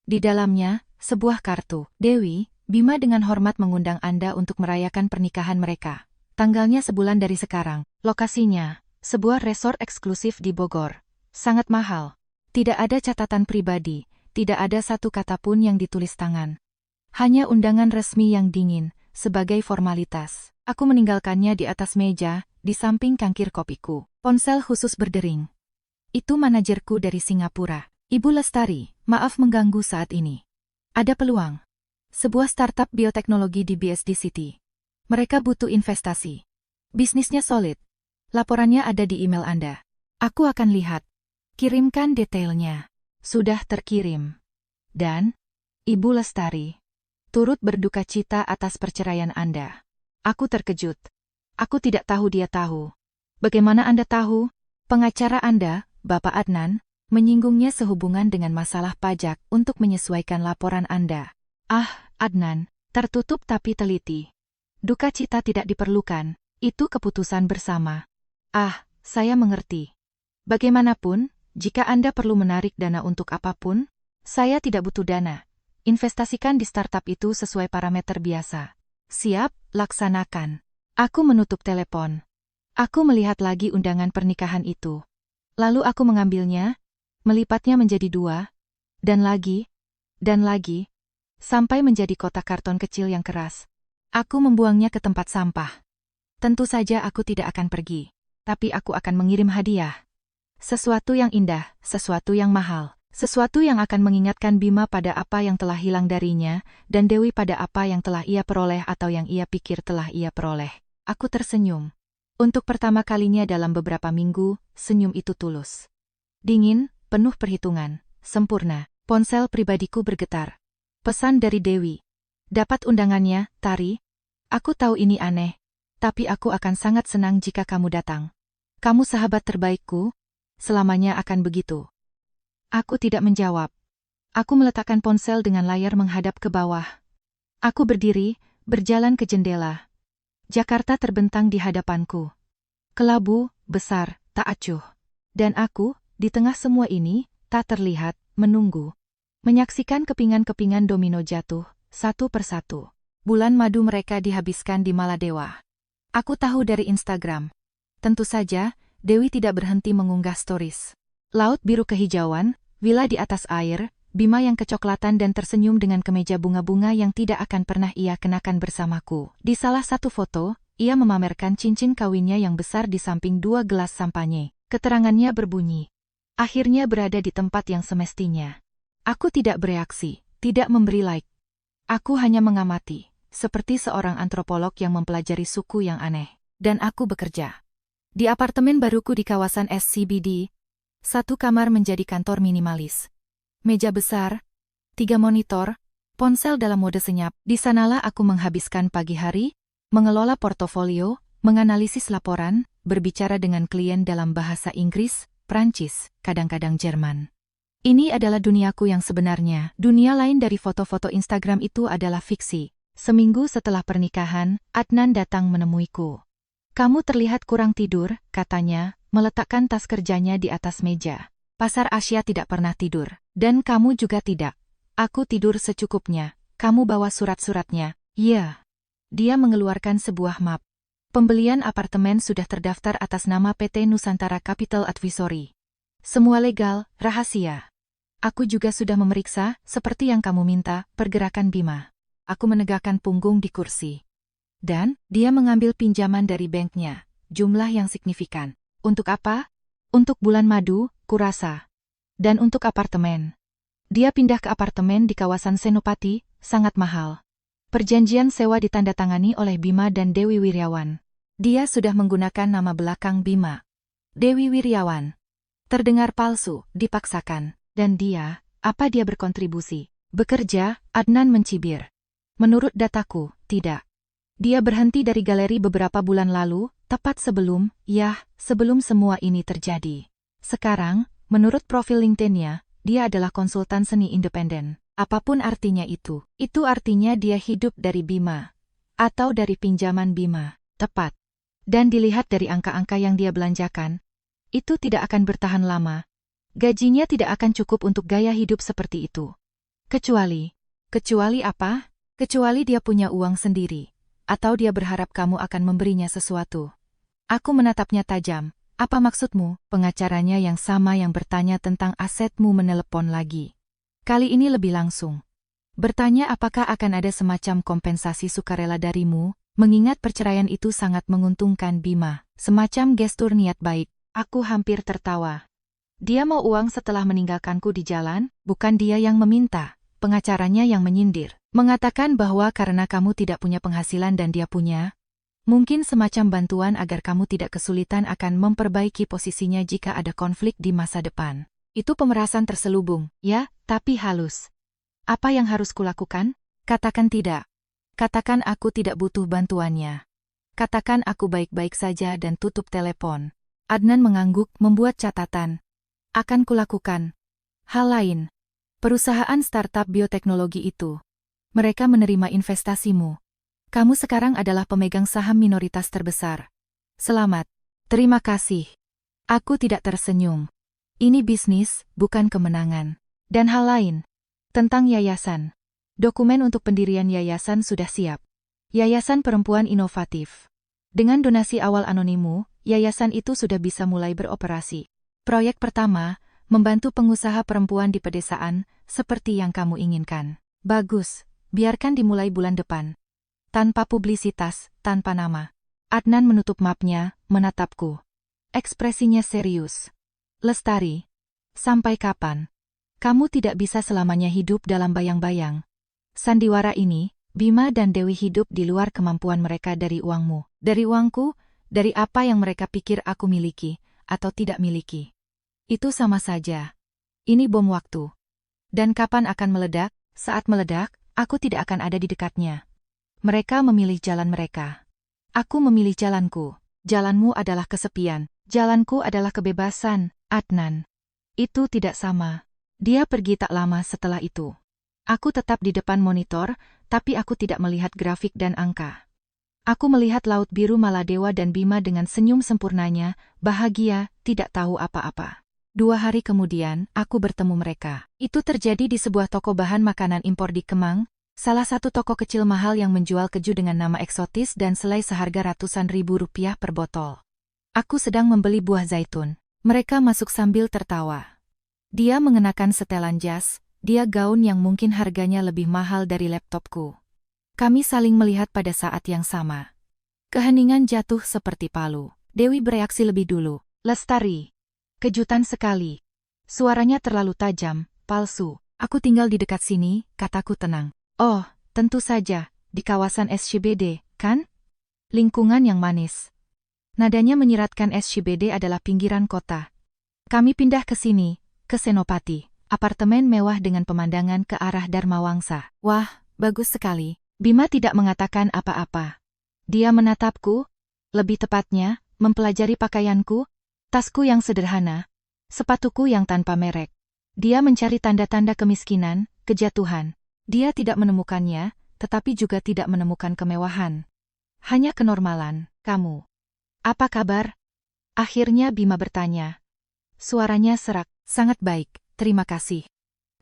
Di dalamnya, sebuah kartu. Dewi, Bima dengan hormat mengundang Anda untuk merayakan pernikahan mereka. Tanggalnya sebulan dari sekarang. Lokasinya, sebuah resort eksklusif di Bogor. Sangat mahal. Tidak ada catatan pribadi, tidak ada satu kata pun yang ditulis tangan. Hanya undangan resmi yang dingin, sebagai formalitas. Aku meninggalkannya di atas meja, di samping cangkir kopiku. Ponsel khusus berdering. Itu manajerku dari Singapura. Ibu Lestari, maaf mengganggu saat ini. Ada peluang. Sebuah startup bioteknologi di BSD City. Mereka butuh investasi. Bisnisnya solid. Laporannya ada di email Anda. Aku akan lihat. Kirimkan detailnya. Sudah terkirim. Dan, Ibu Lestari, turut berduka cita atas perceraian Anda. Aku terkejut. Aku tidak tahu dia tahu. Bagaimana Anda tahu? Pengacara Anda, Bapak Adnan, menyinggungnya sehubungan dengan masalah pajak untuk menyesuaikan laporan Anda. Ah, Adnan, tertutup tapi teliti. Duka cita tidak diperlukan, itu keputusan bersama. Ah, saya mengerti. Bagaimanapun, jika Anda perlu menarik dana untuk apapun, saya tidak butuh dana. Investasikan di startup itu sesuai parameter biasa. Siap, laksanakan. Aku menutup telepon. Aku melihat lagi undangan pernikahan itu. Lalu aku mengambilnya, melipatnya menjadi 2, dan lagi, sampai menjadi kotak karton kecil yang keras. Aku membuangnya ke tempat sampah. Tentu saja aku tidak akan pergi, tapi aku akan mengirim hadiah. Sesuatu yang indah, sesuatu yang mahal, sesuatu yang akan mengingatkan Bima pada apa yang telah hilang darinya, dan Dewi pada apa yang telah ia peroleh atau yang ia pikir telah ia peroleh. Aku tersenyum. Untuk pertama kalinya dalam beberapa minggu, senyum itu tulus. Dingin, penuh perhitungan, sempurna. Ponsel pribadiku bergetar. Pesan dari Dewi. Dapat undangannya, Tari. Aku tahu ini aneh, tapi aku akan sangat senang jika kamu datang. Kamu sahabat terbaikku, selamanya akan begitu. Aku tidak menjawab. Aku meletakkan ponsel dengan layar menghadap ke bawah. Aku berdiri, berjalan ke jendela. Jakarta terbentang di hadapanku. Kelabu, besar, tak acuh. Dan aku, di tengah semua ini, tak terlihat, menunggu. Menyaksikan kepingan-kepingan domino jatuh, satu persatu. Bulan madu mereka dihabiskan di Maladewa. Aku tahu dari Instagram. Tentu saja, Dewi tidak berhenti mengunggah stories. Laut biru kehijauan, villa di atas air, Bima yang kecoklatan dan tersenyum dengan kemeja bunga-bunga yang tidak akan pernah ia kenakan bersamaku. Di salah satu foto, ia memamerkan cincin kawinnya yang besar di samping 2 gelas sampanye. Keterangannya berbunyi, akhirnya berada di tempat yang semestinya. Aku tidak bereaksi, tidak memberi like. Aku hanya mengamati. seperti seorang antropolog yang mempelajari suku yang aneh. Dan aku bekerja di apartemen baruku di kawasan SCBD. Satu kamar menjadi kantor minimalis. Meja besar, 3 monitor, ponsel dalam mode senyap. Di sanalah aku menghabiskan pagi hari, mengelola portofolio, menganalisis laporan, berbicara dengan klien dalam bahasa Inggris, Prancis, kadang-kadang Jerman. Ini adalah duniaku yang sebenarnya. Dunia lain dari foto-foto Instagram itu adalah fiksi. Seminggu setelah pernikahan, Adnan datang menemuiku. Kamu terlihat kurang tidur, katanya, meletakkan tas kerjanya di atas meja. Pasar Asia tidak pernah tidur. Dan kamu juga tidak. Aku tidur secukupnya. Kamu bawa surat-suratnya. Iya. Dia mengeluarkan sebuah map. Pembelian apartemen sudah terdaftar atas nama PT Nusantara Capital Advisory. Semua legal, rahasia. Aku juga sudah memeriksa, seperti yang kamu minta, pergerakan Bima. Aku menegakkan punggung di kursi. Dan, dia mengambil pinjaman dari banknya. Jumlah yang signifikan. Untuk apa? Untuk bulan madu, kurasa. Dan untuk apartemen. Dia pindah ke apartemen di kawasan Senopati, sangat mahal. Perjanjian sewa ditandatangani oleh Bima dan Dewi Wiryawan. Dia sudah menggunakan nama belakang Bima. Dewi Wiryawan. Terdengar palsu, dipaksakan. Dan dia, apa dia berkontribusi? Bekerja, Adnan mencibir. Menurut dataku, tidak. Dia berhenti dari galeri beberapa bulan lalu, tepat sebelum semua ini terjadi. Sekarang, menurut profil LinkedIn-nya, dia adalah konsultan seni independen. Apapun artinya itu artinya dia hidup dari Bima. Atau dari pinjaman Bima, tepat. Dan dilihat dari angka-angka yang dia belanjakan, itu tidak akan bertahan lama. Gajinya tidak akan cukup untuk gaya hidup seperti itu. Kecuali apa? Kecuali dia punya uang sendiri. Atau dia berharap kamu akan memberinya sesuatu. Aku menatapnya tajam. Apa maksudmu? Pengacaranya yang sama yang bertanya tentang asetmu menelepon lagi. Kali ini lebih langsung. Bertanya apakah akan ada semacam kompensasi sukarela darimu, mengingat perceraian itu sangat menguntungkan Bima. Semacam gestur niat baik. Aku hampir tertawa. Dia mau uang setelah meninggalkanku di jalan, bukan dia yang meminta. Pengacaranya yang menyindir. Mengatakan bahwa karena kamu tidak punya penghasilan dan dia punya, mungkin semacam bantuan agar kamu tidak kesulitan akan memperbaiki posisinya jika ada konflik di masa depan. Itu pemerasan terselubung, ya, tapi halus. Apa yang harus kulakukan? Katakan tidak. Katakan aku tidak butuh bantuannya. Katakan aku baik-baik saja dan tutup telepon. Adnan mengangguk, membuat catatan. Akan kulakukan. Hal lain. Perusahaan startup bioteknologi itu. Mereka menerima investasimu. Kamu sekarang adalah pemegang saham minoritas terbesar. Selamat. Terima kasih. Aku tidak tersenyum. Ini bisnis, bukan kemenangan. Dan hal lain. Tentang yayasan. Dokumen untuk pendirian yayasan sudah siap. Yayasan Perempuan Inovatif. Dengan donasi awal anonimu, yayasan itu sudah bisa mulai beroperasi. Proyek pertama, membantu pengusaha perempuan di pedesaan, seperti yang kamu inginkan. Bagus, biarkan dimulai bulan depan. Tanpa publisitas, tanpa nama. Adnan menutup mapnya, menatapku. Ekspresinya serius. Lestari. Sampai kapan? Kamu tidak bisa selamanya hidup dalam bayang-bayang. Sandiwara ini, Bima dan Dewi hidup di luar kemampuan mereka dari uangmu. Dari uangku, dari apa yang mereka pikir aku miliki, atau tidak miliki. Itu sama saja. Ini bom waktu. Dan kapan akan meledak? Saat meledak, aku tidak akan ada di dekatnya. Mereka memilih jalan mereka. Aku memilih jalanku. Jalanmu adalah kesepian. Jalanku adalah kebebasan, Adnan. Itu tidak sama. Dia pergi tak lama setelah itu. Aku tetap di depan monitor, tapi aku tidak melihat grafik dan angka. Aku melihat laut biru Maladewa dan Bima dengan senyum sempurnanya, bahagia, tidak tahu apa-apa. 2 hari kemudian, aku bertemu mereka. Itu terjadi di sebuah toko bahan makanan impor di Kemang, salah satu toko kecil mahal yang menjual keju dengan nama eksotis dan selai seharga ratusan ribu rupiah per botol. Aku sedang membeli buah zaitun. Mereka masuk sambil tertawa. Dia mengenakan setelan jas, dia gaun yang mungkin harganya lebih mahal dari laptopku. Kami saling melihat pada saat yang sama. Keheningan jatuh seperti palu. Dewi bereaksi lebih dulu. Lestari. Kejutan sekali. Suaranya terlalu tajam, palsu. Aku tinggal di dekat sini, kataku tenang. Oh, tentu saja, Di kawasan SCBD, kan? Lingkungan yang manis. Nadanya menyiratkan SCBD adalah pinggiran kota. Kami pindah ke sini, ke Senopati, apartemen mewah dengan pemandangan ke arah Dharma Wangsa. Wah, bagus sekali. Bima tidak mengatakan apa-apa. Dia menatapku, lebih tepatnya, mempelajari pakaianku, tasku yang sederhana, sepatuku yang tanpa merek. Dia mencari tanda-tanda kemiskinan, kejatuhan. Dia tidak menemukannya, tetapi juga tidak menemukan kemewahan. Hanya kenormalan. Kamu. Apa kabar? Akhirnya Bima bertanya. Suaranya serak. Sangat baik, terima kasih.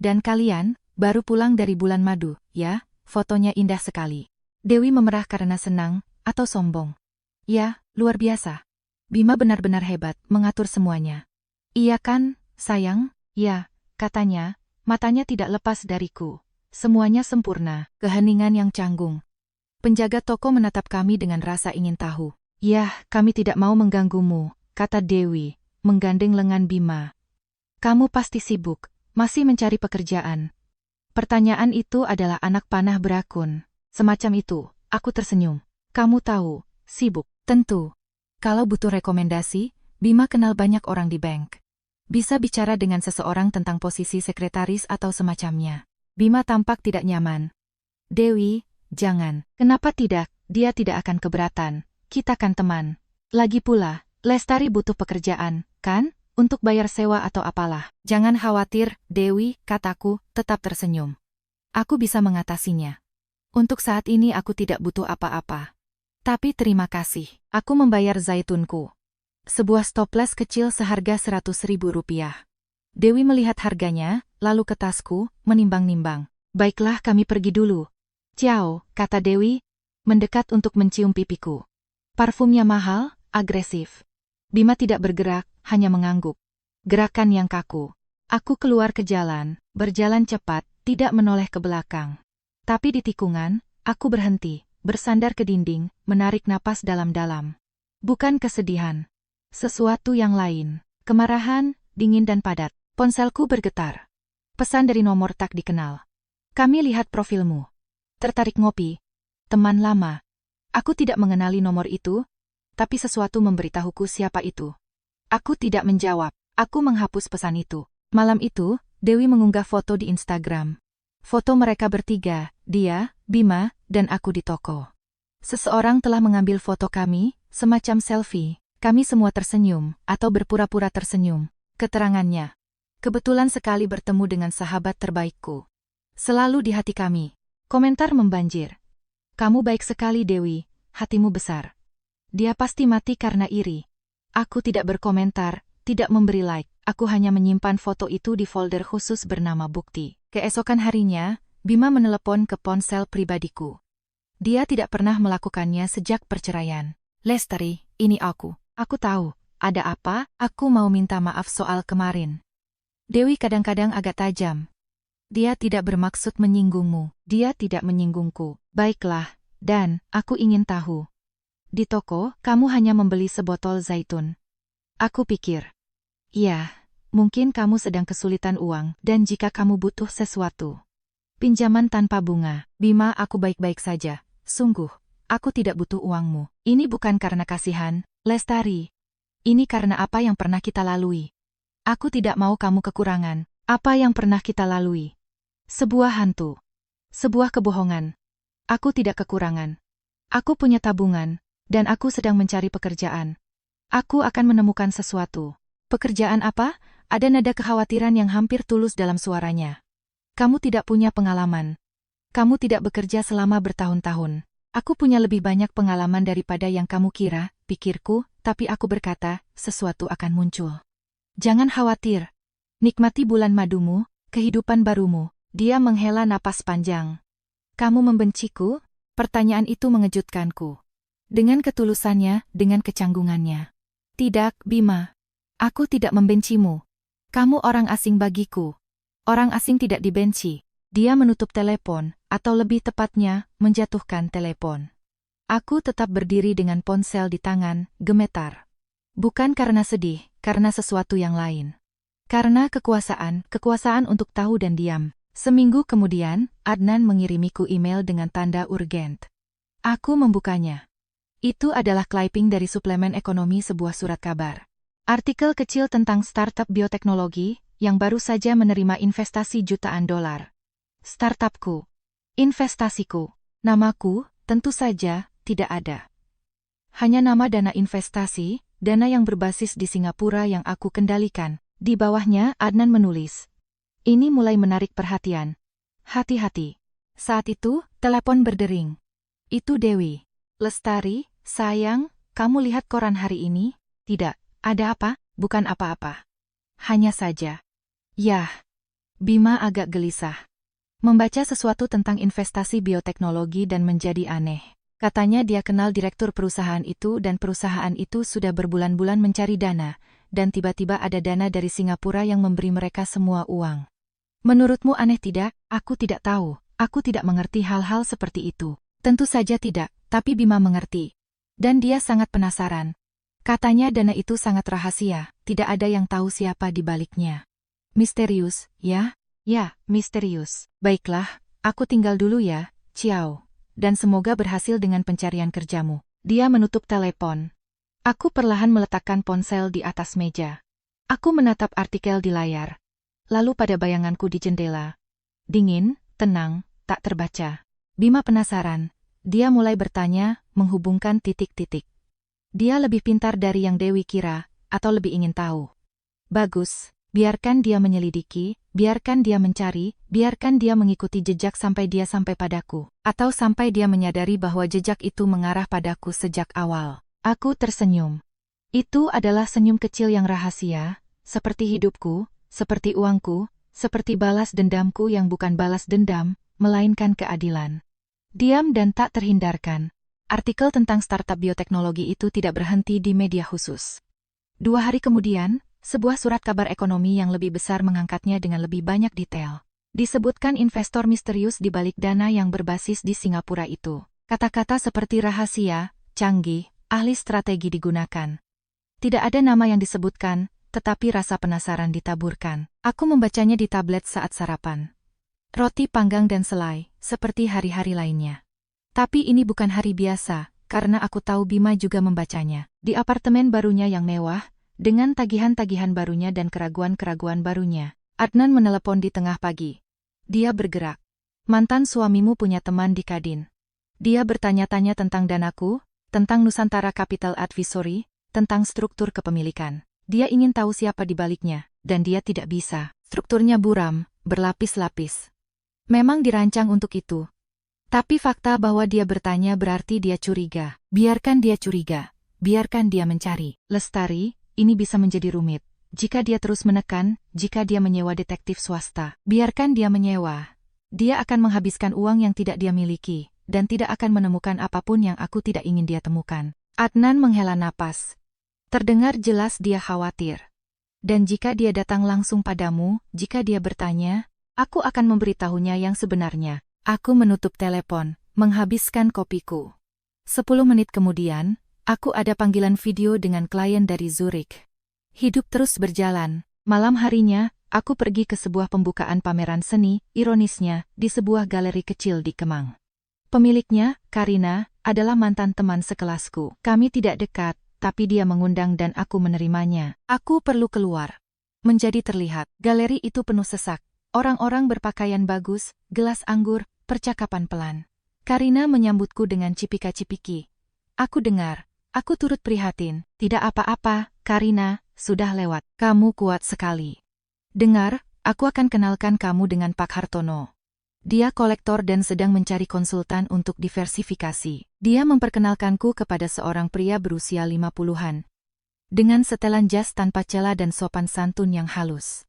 Dan kalian, baru pulang dari bulan madu, ya? Fotonya indah sekali. Dewi memerah karena senang, atau sombong. Ya, luar biasa. Bima benar-benar hebat mengatur semuanya. Iya kan, sayang? Ya, katanya, matanya tidak lepas dariku. Semuanya sempurna, keheningan yang canggung. Penjaga toko menatap kami dengan rasa ingin tahu. Yah, kami tidak mau mengganggumu, kata Dewi, menggandeng lengan Bima. Kamu pasti sibuk, masih mencari pekerjaan. Pertanyaan itu adalah anak panah berakun. Semacam itu, aku tersenyum. Kamu tahu, sibuk, tentu. Kalau butuh rekomendasi, Bima kenal banyak orang di bank. Bisa bicara dengan seseorang tentang posisi sekretaris atau semacamnya. Bima tampak tidak nyaman. Dewi, jangan. Kenapa tidak? Dia tidak akan keberatan. Kita kan teman. Lagi pula, Lestari butuh pekerjaan, kan? Untuk bayar sewa atau apalah. Jangan khawatir, Dewi, kataku, tetap tersenyum. Aku bisa mengatasinya. Untuk saat ini aku tidak butuh apa-apa. Tapi terima kasih. Aku membayar zaitunku. Sebuah stoples kecil seharga Rp100.000. Dewi melihat harganya, lalu ke tasku, menimbang-nimbang. Baiklah, kami pergi dulu. Ciao, kata Dewi, mendekat untuk mencium pipiku. Parfumnya mahal, agresif. Bima tidak bergerak, hanya mengangguk. Gerakan yang kaku. Aku keluar ke jalan, berjalan cepat, tidak menoleh ke belakang. Tapi di tikungan, aku berhenti, bersandar ke dinding, menarik napas dalam-dalam. Bukan kesedihan. Sesuatu yang lain. Kemarahan, dingin dan padat. Ponselku bergetar. Pesan dari nomor tak dikenal. Kami lihat profilmu. Tertarik ngopi. Teman lama. Aku tidak mengenali nomor itu, tapi sesuatu memberitahuku siapa itu. Aku tidak menjawab. Aku menghapus pesan itu. Malam itu, Dewi mengunggah foto di Instagram. Foto mereka bertiga, dia, Bima, dan aku di toko. Seseorang telah mengambil foto kami, semacam selfie. Kami semua tersenyum, atau berpura-pura tersenyum. Keterangannya. Kebetulan sekali bertemu dengan sahabat terbaikku. Selalu di hati kami. Komentar membanjir. Kamu baik sekali Dewi, hatimu besar. Dia pasti mati karena iri. Aku tidak berkomentar, tidak memberi like. Aku hanya menyimpan foto itu di folder khusus bernama bukti. Keesokan harinya, Bima menelepon ke ponsel pribadiku. Dia tidak pernah melakukannya sejak perceraian. Lestari, ini aku. Aku tahu, ada apa? Aku mau minta maaf soal kemarin. Dewi kadang-kadang agak tajam. Dia tidak bermaksud menyinggungmu. Dia tidak menyinggungku. Baiklah, dan aku ingin tahu. Di toko, kamu hanya membeli sebotol zaitun. Aku pikir. Iya, mungkin kamu sedang kesulitan uang, dan jika kamu butuh sesuatu. Pinjaman tanpa bunga. Bima, aku baik-baik saja. Sungguh, aku tidak butuh uangmu. Ini bukan karena kasihan, Lestari. Ini karena apa yang pernah kita lalui. Aku tidak mau kamu kekurangan. Apa yang pernah kita lalui? Sebuah hantu. Sebuah kebohongan. Aku tidak kekurangan. Aku punya tabungan, dan aku sedang mencari pekerjaan. Aku akan menemukan sesuatu. Pekerjaan apa? Ada nada kekhawatiran yang hampir tulus dalam suaranya. Kamu tidak punya pengalaman. Kamu tidak bekerja selama bertahun-tahun. Aku punya lebih banyak pengalaman daripada yang kamu kira, pikirku, tapi aku berkata, sesuatu akan muncul. Jangan khawatir. Nikmati bulan madumu, kehidupan barumu. Dia menghela napas panjang. Kamu membenciku? Pertanyaan itu mengejutkanku. Dengan ketulusannya, dengan kecanggungannya. Tidak, Bima. Aku tidak membencimu. Kamu orang asing bagiku. Orang asing tidak dibenci. Dia menutup telepon, atau lebih tepatnya, menjatuhkan telepon. Aku tetap berdiri dengan ponsel di tangan, gemetar. Bukan karena sedih, karena sesuatu yang lain. Karena kekuasaan untuk tahu dan diam. Seminggu kemudian, Adnan mengirimiku email dengan tanda urgent. Aku membukanya. Itu adalah clipping dari suplemen ekonomi sebuah surat kabar. Artikel kecil tentang startup bioteknologi yang baru saja menerima investasi jutaan dolar. Startupku. Investasiku. Namaku, tentu saja, tidak ada. Hanya nama dana investasi, dana yang berbasis di Singapura yang aku kendalikan. Di bawahnya Adnan menulis. Ini mulai menarik perhatian. Hati-hati. Saat itu, telepon berdering. Itu Dewi. Lestari, sayang, kamu lihat koran hari ini? Tidak, ada apa? Bukan apa-apa. Hanya saja. Yah. Bima agak gelisah. Membaca sesuatu tentang investasi bioteknologi dan menjadi aneh. Katanya dia kenal direktur perusahaan itu dan perusahaan itu sudah berbulan-bulan mencari dana, dan tiba-tiba ada dana dari Singapura yang memberi mereka semua uang. Menurutmu aneh tidak? Aku tidak tahu. Aku tidak mengerti hal-hal seperti itu. Tentu saja tidak, tapi Bima mengerti. Dan dia sangat penasaran. Katanya dana itu sangat rahasia, tidak ada yang tahu siapa di baliknya. Misterius, ya? Ya, misterius. Baiklah, aku tinggal dulu ya, ciao. Dan semoga berhasil dengan pencarian kerjamu. Dia menutup telepon. Aku perlahan meletakkan ponsel di atas meja. Aku menatap artikel di layar. Lalu pada bayanganku di jendela. Dingin, tenang, tak terbaca. Bima penasaran. Dia mulai bertanya, menghubungkan titik-titik. Dia lebih pintar dari yang Dewi kira, atau lebih ingin tahu. Bagus, biarkan dia menyelidiki, biarkan dia mencari, biarkan dia mengikuti jejak sampai dia sampai padaku. Atau sampai dia menyadari bahwa jejak itu mengarah padaku sejak awal. Aku tersenyum. Itu adalah senyum kecil yang rahasia, seperti hidupku, seperti uangku, seperti balas dendamku yang bukan balas dendam, melainkan keadilan. Diam dan tak terhindarkan. Artikel tentang startup bioteknologi itu tidak berhenti di media khusus. 2 hari kemudian, sebuah surat kabar ekonomi yang lebih besar mengangkatnya dengan lebih banyak detail. Disebutkan investor misterius di balik dana yang berbasis di Singapura itu. Kata-kata seperti rahasia, canggih, ahli strategi digunakan. Tidak ada nama yang disebutkan, tetapi rasa penasaran ditaburkan. Aku membacanya di tablet saat sarapan. Roti panggang dan selai, seperti hari-hari lainnya. Tapi ini bukan hari biasa, karena aku tahu Bima juga membacanya. Di apartemen barunya yang mewah, dengan tagihan-tagihan barunya dan keraguan-keraguan barunya, Adnan menelepon di tengah pagi. Dia bergerak. Mantan suamimu punya teman di Kadin. Dia bertanya-tanya tentang danaku, tentang Nusantara Capital Advisory, tentang struktur kepemilikan. Dia ingin tahu siapa di baliknya, dan dia tidak bisa. Strukturnya buram, berlapis-lapis. Memang dirancang untuk itu. Tapi fakta bahwa dia bertanya berarti dia curiga. Biarkan dia curiga. Biarkan dia mencari. Lestari, ini bisa menjadi rumit. Jika dia terus menekan, jika dia menyewa detektif swasta. Biarkan dia menyewa. Dia akan menghabiskan uang yang tidak dia miliki, dan tidak akan menemukan apapun yang aku tidak ingin dia temukan. Adnan menghela napas. Terdengar jelas dia khawatir. Dan jika dia datang langsung padamu, jika dia bertanya, aku akan memberitahunya yang sebenarnya. Aku menutup telepon, menghabiskan kopiku. 10 menit kemudian, aku ada panggilan video dengan klien dari Zurich. Hidup terus berjalan. Malam harinya, aku pergi ke sebuah pembukaan pameran seni, ironisnya, di sebuah galeri kecil di Kemang. Pemiliknya, Karina, adalah mantan teman sekelasku. Kami tidak dekat, tapi dia mengundang dan aku menerimanya. Aku perlu keluar. Menjadi terlihat, galeri itu penuh sesak. Orang-orang berpakaian bagus, gelas anggur, percakapan pelan. Karina menyambutku dengan cipika-cipiki. Aku dengar. Aku turut prihatin. Tidak apa-apa, Karina, sudah lewat. Kamu kuat sekali. Dengar, aku akan kenalkan kamu dengan Pak Hartono. Dia kolektor dan sedang mencari konsultan untuk diversifikasi. Dia memperkenalkanku kepada seorang pria berusia 50-an. Dengan setelan jas tanpa celah dan sopan santun yang halus.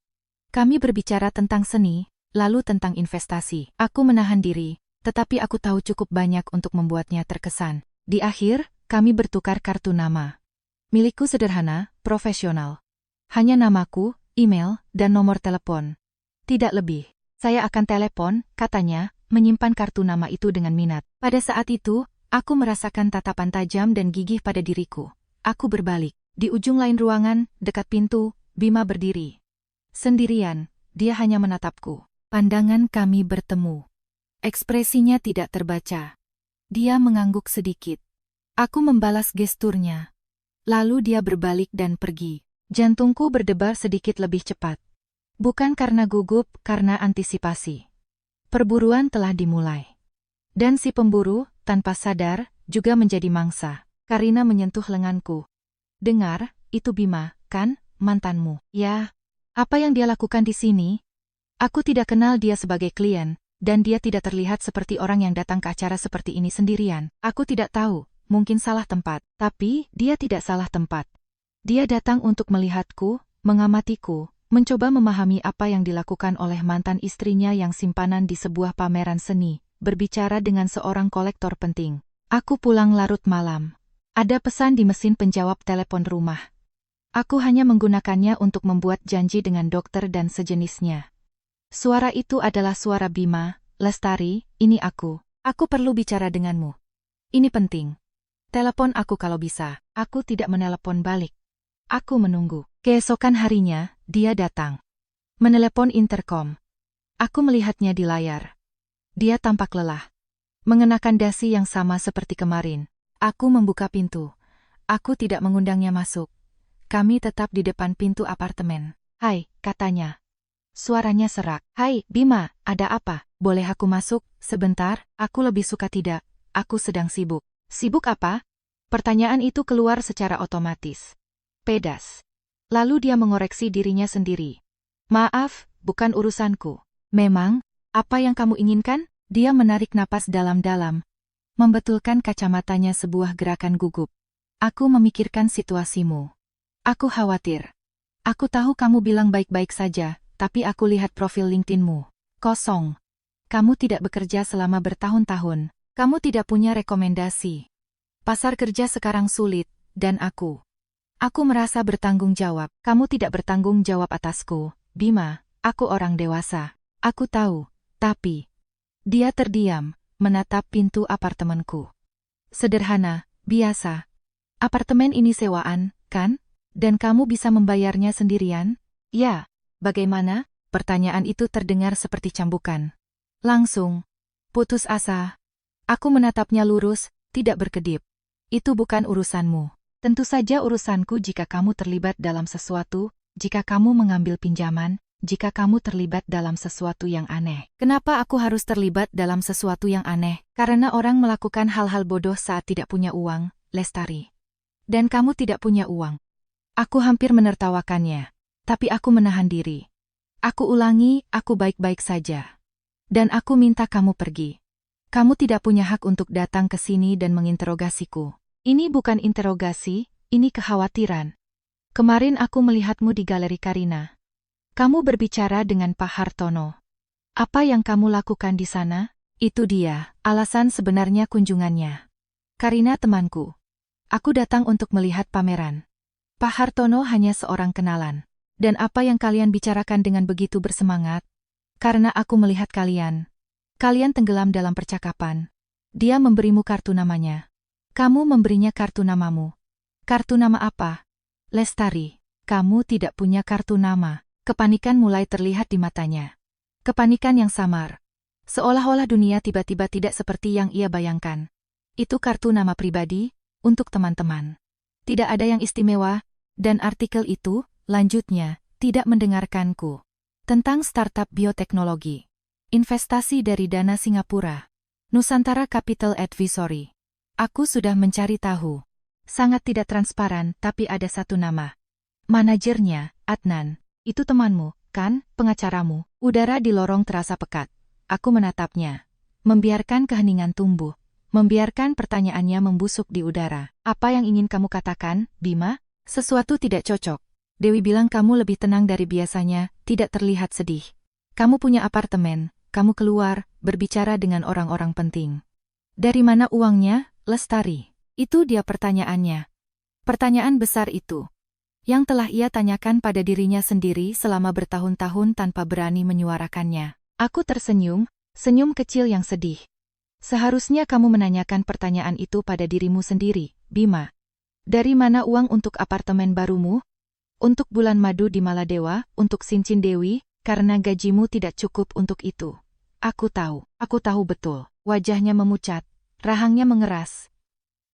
Kami berbicara tentang seni, lalu tentang investasi. Aku menahan diri, tetapi aku tahu cukup banyak untuk membuatnya terkesan. Di akhir, kami bertukar kartu nama. Milikku sederhana, profesional. Hanya namaku, email, dan nomor telepon. Tidak lebih. Saya akan telepon, katanya, menyimpan kartu nama itu dengan minat. Pada saat itu, aku merasakan tatapan tajam dan gigih pada diriku. Aku berbalik. Di ujung lain ruangan, dekat pintu, Bima berdiri. Sendirian, dia hanya menatapku. Pandangan kami bertemu. Ekspresinya tidak terbaca. Dia mengangguk sedikit. Aku membalas gesturnya. Lalu dia berbalik dan pergi. Jantungku berdebar sedikit lebih cepat. Bukan karena gugup, karena antisipasi. Perburuan telah dimulai. Dan si pemburu, tanpa sadar, juga menjadi mangsa. Karina menyentuh lenganku. Dengar, itu Bima, kan, mantanmu? Ya. Apa yang dia lakukan di sini? Aku tidak kenal dia sebagai klien, dan dia tidak terlihat seperti orang yang datang ke acara seperti ini sendirian. Aku tidak tahu, mungkin salah tempat. Tapi, dia tidak salah tempat. Dia datang untuk melihatku, mengamatiku, mencoba memahami apa yang dilakukan oleh mantan istrinya yang simpanan di sebuah pameran seni, berbicara dengan seorang kolektor penting. Aku pulang larut malam. Ada pesan di mesin penjawab telepon rumah. Aku hanya menggunakannya untuk membuat janji dengan dokter dan sejenisnya. Suara itu adalah suara Bima. Lestari, ini aku. Aku perlu bicara denganmu. Ini penting. Telepon aku kalau bisa. Aku tidak menelepon balik. Aku menunggu. Keesokan harinya, dia datang. Menelepon interkom. Aku melihatnya di layar. Dia tampak lelah. Mengenakan dasi yang sama seperti kemarin. Aku membuka pintu. Aku tidak mengundangnya masuk. Kami tetap di depan pintu apartemen. Hai, katanya. Suaranya serak. Hai, Bima, ada apa? Boleh aku masuk, sebentar? Aku lebih suka tidak. Aku sedang sibuk. Sibuk apa? Pertanyaan itu keluar secara otomatis. Pedas. Lalu dia mengoreksi dirinya sendiri. Maaf, bukan urusanku. Memang, apa yang kamu inginkan? Dia menarik napas dalam-dalam. Membetulkan kacamatanya sebuah gerakan gugup. Aku memikirkan situasimu. Aku khawatir. Aku tahu kamu bilang baik-baik saja, tapi aku lihat profil LinkedIn-mu. Kosong. Kamu tidak bekerja selama bertahun-tahun. Kamu tidak punya rekomendasi. Pasar kerja sekarang sulit, dan aku merasa bertanggung jawab. Kamu tidak bertanggung jawab atasku, Bima. Aku orang dewasa. Aku tahu, tapi... Dia terdiam, menatap pintu apartemenku. Sederhana, biasa. Apartemen ini sewaan, kan? Dan kamu bisa membayarnya sendirian? Ya. Bagaimana? Pertanyaan itu terdengar seperti cambukan. Langsung. Putus asa. Aku menatapnya lurus, tidak berkedip. Itu bukan urusanmu. Tentu saja urusanku jika kamu terlibat dalam sesuatu, jika kamu mengambil pinjaman, jika kamu terlibat dalam sesuatu yang aneh. Kenapa aku harus terlibat dalam sesuatu yang aneh? Karena orang melakukan hal-hal bodoh saat tidak punya uang, Lestari. Dan kamu tidak punya uang. Aku hampir menertawakannya. Tapi aku menahan diri. Aku ulangi, aku baik-baik saja. Dan aku minta kamu pergi. Kamu tidak punya hak untuk datang ke sini dan menginterogasiku. Ini bukan interogasi, ini kekhawatiran. Kemarin aku melihatmu di Galeri Karina. Kamu berbicara dengan Pak Hartono. Apa yang kamu lakukan di sana? Itu dia, alasan sebenarnya kunjungannya. Karina temanku. Aku datang untuk melihat pameran. Pak Hartono hanya seorang kenalan. Dan apa yang kalian bicarakan dengan begitu bersemangat? Karena aku melihat kalian. Kalian tenggelam dalam percakapan. Dia memberimu kartu namanya. Kamu memberinya kartu namamu. Kartu nama apa? Lestari, kamu tidak punya kartu nama. Kepanikan mulai terlihat di matanya. Kepanikan yang samar. Seolah-olah dunia tiba-tiba tidak seperti yang ia bayangkan. Itu kartu nama pribadi, untuk teman-teman. Tidak ada yang istimewa, dan artikel itu, lanjutnya, tidak mendengarkanku. Tentang startup bioteknologi. Investasi dari dana Singapura. Nusantara Capital Advisory. Aku sudah mencari tahu. Sangat tidak transparan, tapi ada satu nama. Manajernya, Adnan. Itu temanmu, kan, pengacaramu. Udara di lorong terasa pekat. Aku menatapnya. Membiarkan keheningan tumbuh. Membiarkan pertanyaannya membusuk di udara. Apa yang ingin kamu katakan, Bima? Sesuatu tidak cocok. Dewi bilang kamu lebih tenang dari biasanya, tidak terlihat sedih. Kamu punya apartemen, kamu keluar, berbicara dengan orang-orang penting. Dari mana uangnya, Lestari? Itu dia pertanyaannya. Pertanyaan besar itu. Yang telah ia tanyakan pada dirinya sendiri selama bertahun-tahun tanpa berani menyuarakannya. Aku tersenyum, senyum kecil yang sedih. Seharusnya kamu menanyakan pertanyaan itu pada dirimu sendiri, Bima. Dari mana uang untuk apartemen barumu? Untuk bulan madu di Maladewa, untuk cincin Dewi, karena gajimu tidak cukup untuk itu. Aku tahu betul. Wajahnya memucat, rahangnya mengeras.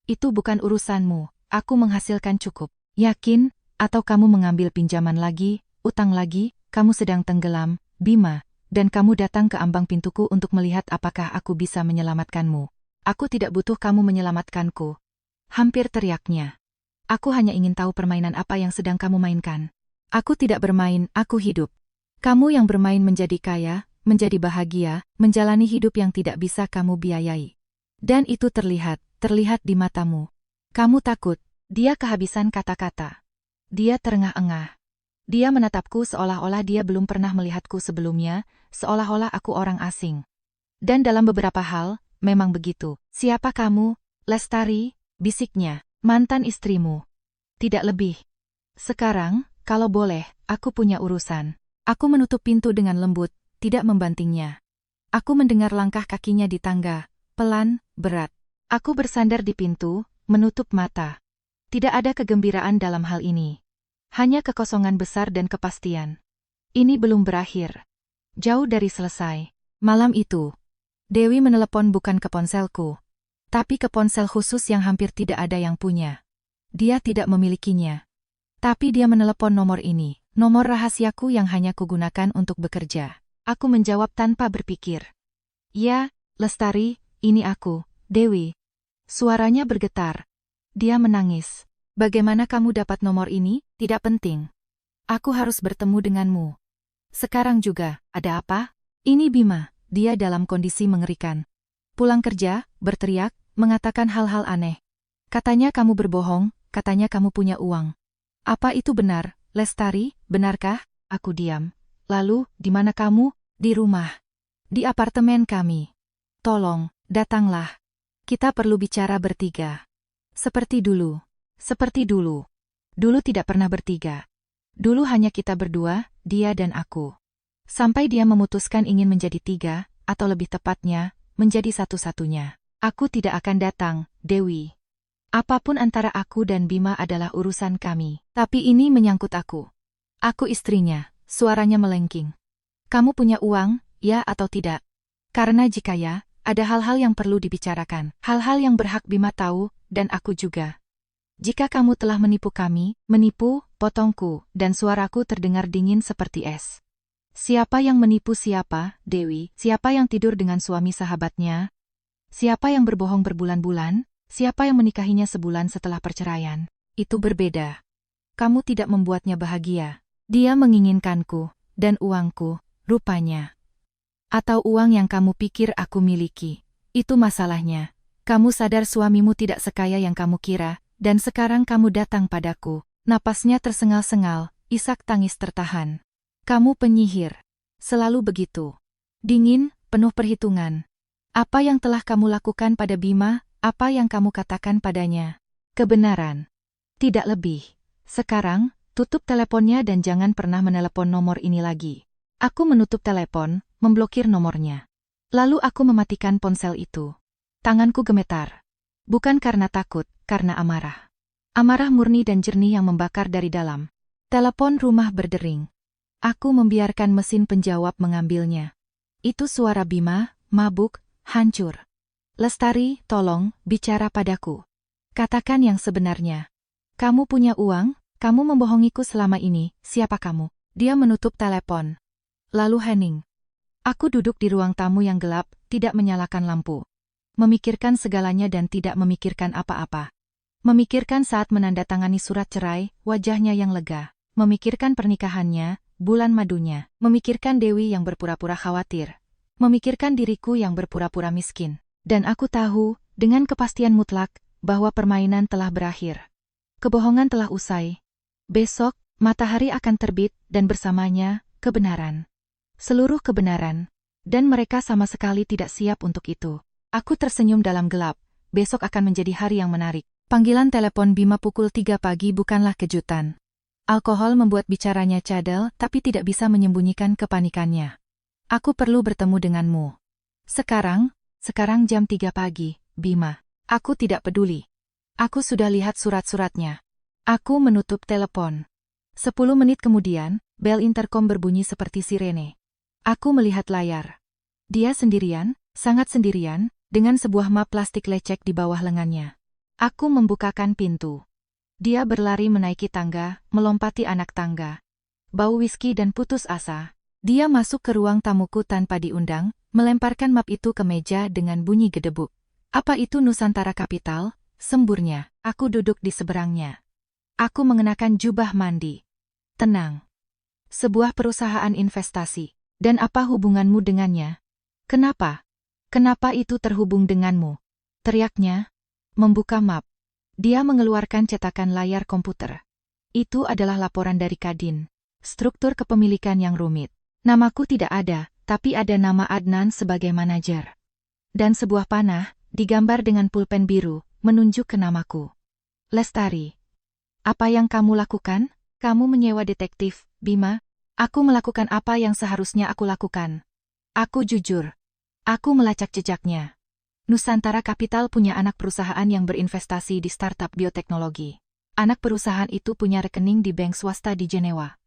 Itu bukan urusanmu, aku menghasilkan cukup. Yakin, atau kamu mengambil pinjaman lagi, utang lagi, kamu sedang tenggelam, Bima, dan kamu datang ke ambang pintuku untuk melihat apakah aku bisa menyelamatkanmu. Aku tidak butuh kamu menyelamatkanku. Hampir teriaknya. Aku hanya ingin tahu permainan apa yang sedang kamu mainkan. Aku tidak bermain, aku hidup. Kamu yang bermain menjadi kaya, menjadi bahagia, menjalani hidup yang tidak bisa kamu biayai. Dan itu terlihat di matamu. Kamu takut. Dia kehabisan kata-kata. Dia terengah-engah. Dia menatapku seolah-olah dia belum pernah melihatku sebelumnya, seolah-olah aku orang asing. Dan dalam beberapa hal, memang begitu. Siapa kamu, Lestari? Bisiknya. Mantan istrimu. Tidak lebih. Sekarang, kalau boleh, aku punya urusan. Aku menutup pintu dengan lembut, tidak membantingnya. Aku mendengar langkah kakinya di tangga, pelan, berat. Aku bersandar di pintu, menutup mata. Tidak ada kegembiraan dalam hal ini. Hanya kekosongan besar dan kepastian. Ini belum berakhir. Jauh dari selesai. Malam itu, Dewi menelepon bukan ke ponselku, tapi ke ponsel khusus yang hampir tidak ada yang punya. Dia tidak memilikinya. Tapi dia menelepon nomor ini, nomor rahasiaku yang hanya kugunakan untuk bekerja. Aku menjawab tanpa berpikir. Ya, Lestari, ini aku, Dewi. Suaranya bergetar. Dia menangis. Bagaimana kamu dapat nomor ini? Tidak penting. Aku harus bertemu denganmu. Sekarang juga, ada apa? Ini Bima, dia dalam kondisi mengerikan. Pulang kerja, berteriak, mengatakan hal-hal aneh. Katanya kamu berbohong, katanya kamu punya uang. Apa itu benar, Lestari, benarkah? Aku diam. Lalu, di mana kamu? Di rumah. Di apartemen kami. Tolong, datanglah. Kita perlu bicara bertiga. Seperti dulu. Seperti dulu. Dulu tidak pernah bertiga. Dulu hanya kita berdua, dia dan aku. Sampai dia memutuskan ingin menjadi tiga, atau lebih tepatnya, menjadi satu-satunya. Aku tidak akan datang, Dewi. Apapun antara aku dan Bima adalah urusan kami. Tapi ini menyangkut aku. Aku istrinya, suaranya melengking. Kamu punya uang, ya atau tidak? Karena jika ya, ada hal-hal yang perlu dibicarakan. Hal-hal yang berhak Bima tahu, dan aku juga. Jika kamu telah menipu kami, menipu, potongku, dan suaraku terdengar dingin seperti es. Siapa yang menipu siapa, Dewi? Siapa yang tidur dengan suami sahabatnya? Siapa yang berbohong berbulan-bulan? Siapa yang menikahinya sebulan setelah perceraian? Itu berbeda. Kamu tidak membuatnya bahagia. Dia menginginkanku, dan uangku, rupanya. Atau uang yang kamu pikir aku miliki. Itu masalahnya. Kamu sadar suamimu tidak sekaya yang kamu kira, dan sekarang kamu datang padaku. Napasnya tersengal-sengal, isak tangis tertahan. Kamu penyihir. Selalu begitu. Dingin, penuh perhitungan. Apa yang telah kamu lakukan pada Bima, apa yang kamu katakan padanya? Kebenaran. Tidak lebih. Sekarang, tutup teleponnya dan jangan pernah menelepon nomor ini lagi. Aku menutup telepon, memblokir nomornya. Lalu aku mematikan ponsel itu. Tanganku gemetar. Bukan karena takut, karena amarah. Amarah murni dan jernih yang membakar dari dalam. Telepon rumah berdering. Aku membiarkan mesin penjawab mengambilnya. Itu suara Bima, mabuk, hancur. Lestari, tolong, bicara padaku. Katakan yang sebenarnya. Kamu punya uang, kamu membohongiku selama ini, siapa kamu? Dia menutup telepon. Lalu hening. Aku duduk di ruang tamu yang gelap, tidak menyalakan lampu. Memikirkan segalanya dan tidak memikirkan apa-apa. Memikirkan saat menandatangani surat cerai, wajahnya yang lega. Memikirkan pernikahannya, bulan madunya. Memikirkan Dewi yang berpura-pura khawatir. Memikirkan diriku yang berpura-pura miskin. Dan aku tahu, dengan kepastian mutlak, bahwa permainan telah berakhir. Kebohongan telah usai. Besok, matahari akan terbit, dan bersamanya, kebenaran. Seluruh kebenaran. Dan mereka sama sekali tidak siap untuk itu. Aku tersenyum dalam gelap. Besok akan menjadi hari yang menarik. Panggilan telepon Bima pukul 3 pagi bukanlah kejutan. Alkohol membuat bicaranya cadel, tapi tidak bisa menyembunyikan kepanikannya. Aku perlu bertemu denganmu. Sekarang jam 3 pagi, Bima. Aku tidak peduli. Aku sudah lihat surat-suratnya. Aku menutup telepon. 10 menit kemudian, Bel interkom berbunyi seperti sirene. Aku melihat layar. Dia sendirian, sangat sendirian, dengan sebuah map plastik lecek di bawah lengannya. Aku membukakan pintu. Dia berlari menaiki tangga, melompati anak tangga. Bau whisky dan putus asa. Dia masuk ke ruang tamuku tanpa diundang, melemparkan map itu ke meja dengan bunyi gedebuk. Apa itu Nusantara Capital? Semburnya. Aku duduk di seberangnya. Aku mengenakan jubah mandi. Tenang. Sebuah perusahaan investasi. Dan apa hubunganmu dengannya? Kenapa? Kenapa itu terhubung denganmu? Teriaknya. Membuka map. Dia mengeluarkan cetakan layar komputer. Itu adalah laporan dari Kadin. Struktur kepemilikan yang rumit. Namaku tidak ada, tapi ada nama Adnan sebagai manajer. Dan sebuah panah, digambar dengan pulpen biru, menunjuk ke namaku. Lestari. Apa yang kamu lakukan? Kamu menyewa detektif, Bima? Aku melakukan apa yang seharusnya aku lakukan. Aku jujur. Aku melacak jejaknya. Nusantara Capital punya anak perusahaan yang berinvestasi di startup bioteknologi. Anak perusahaan itu punya rekening di bank swasta di Jenewa.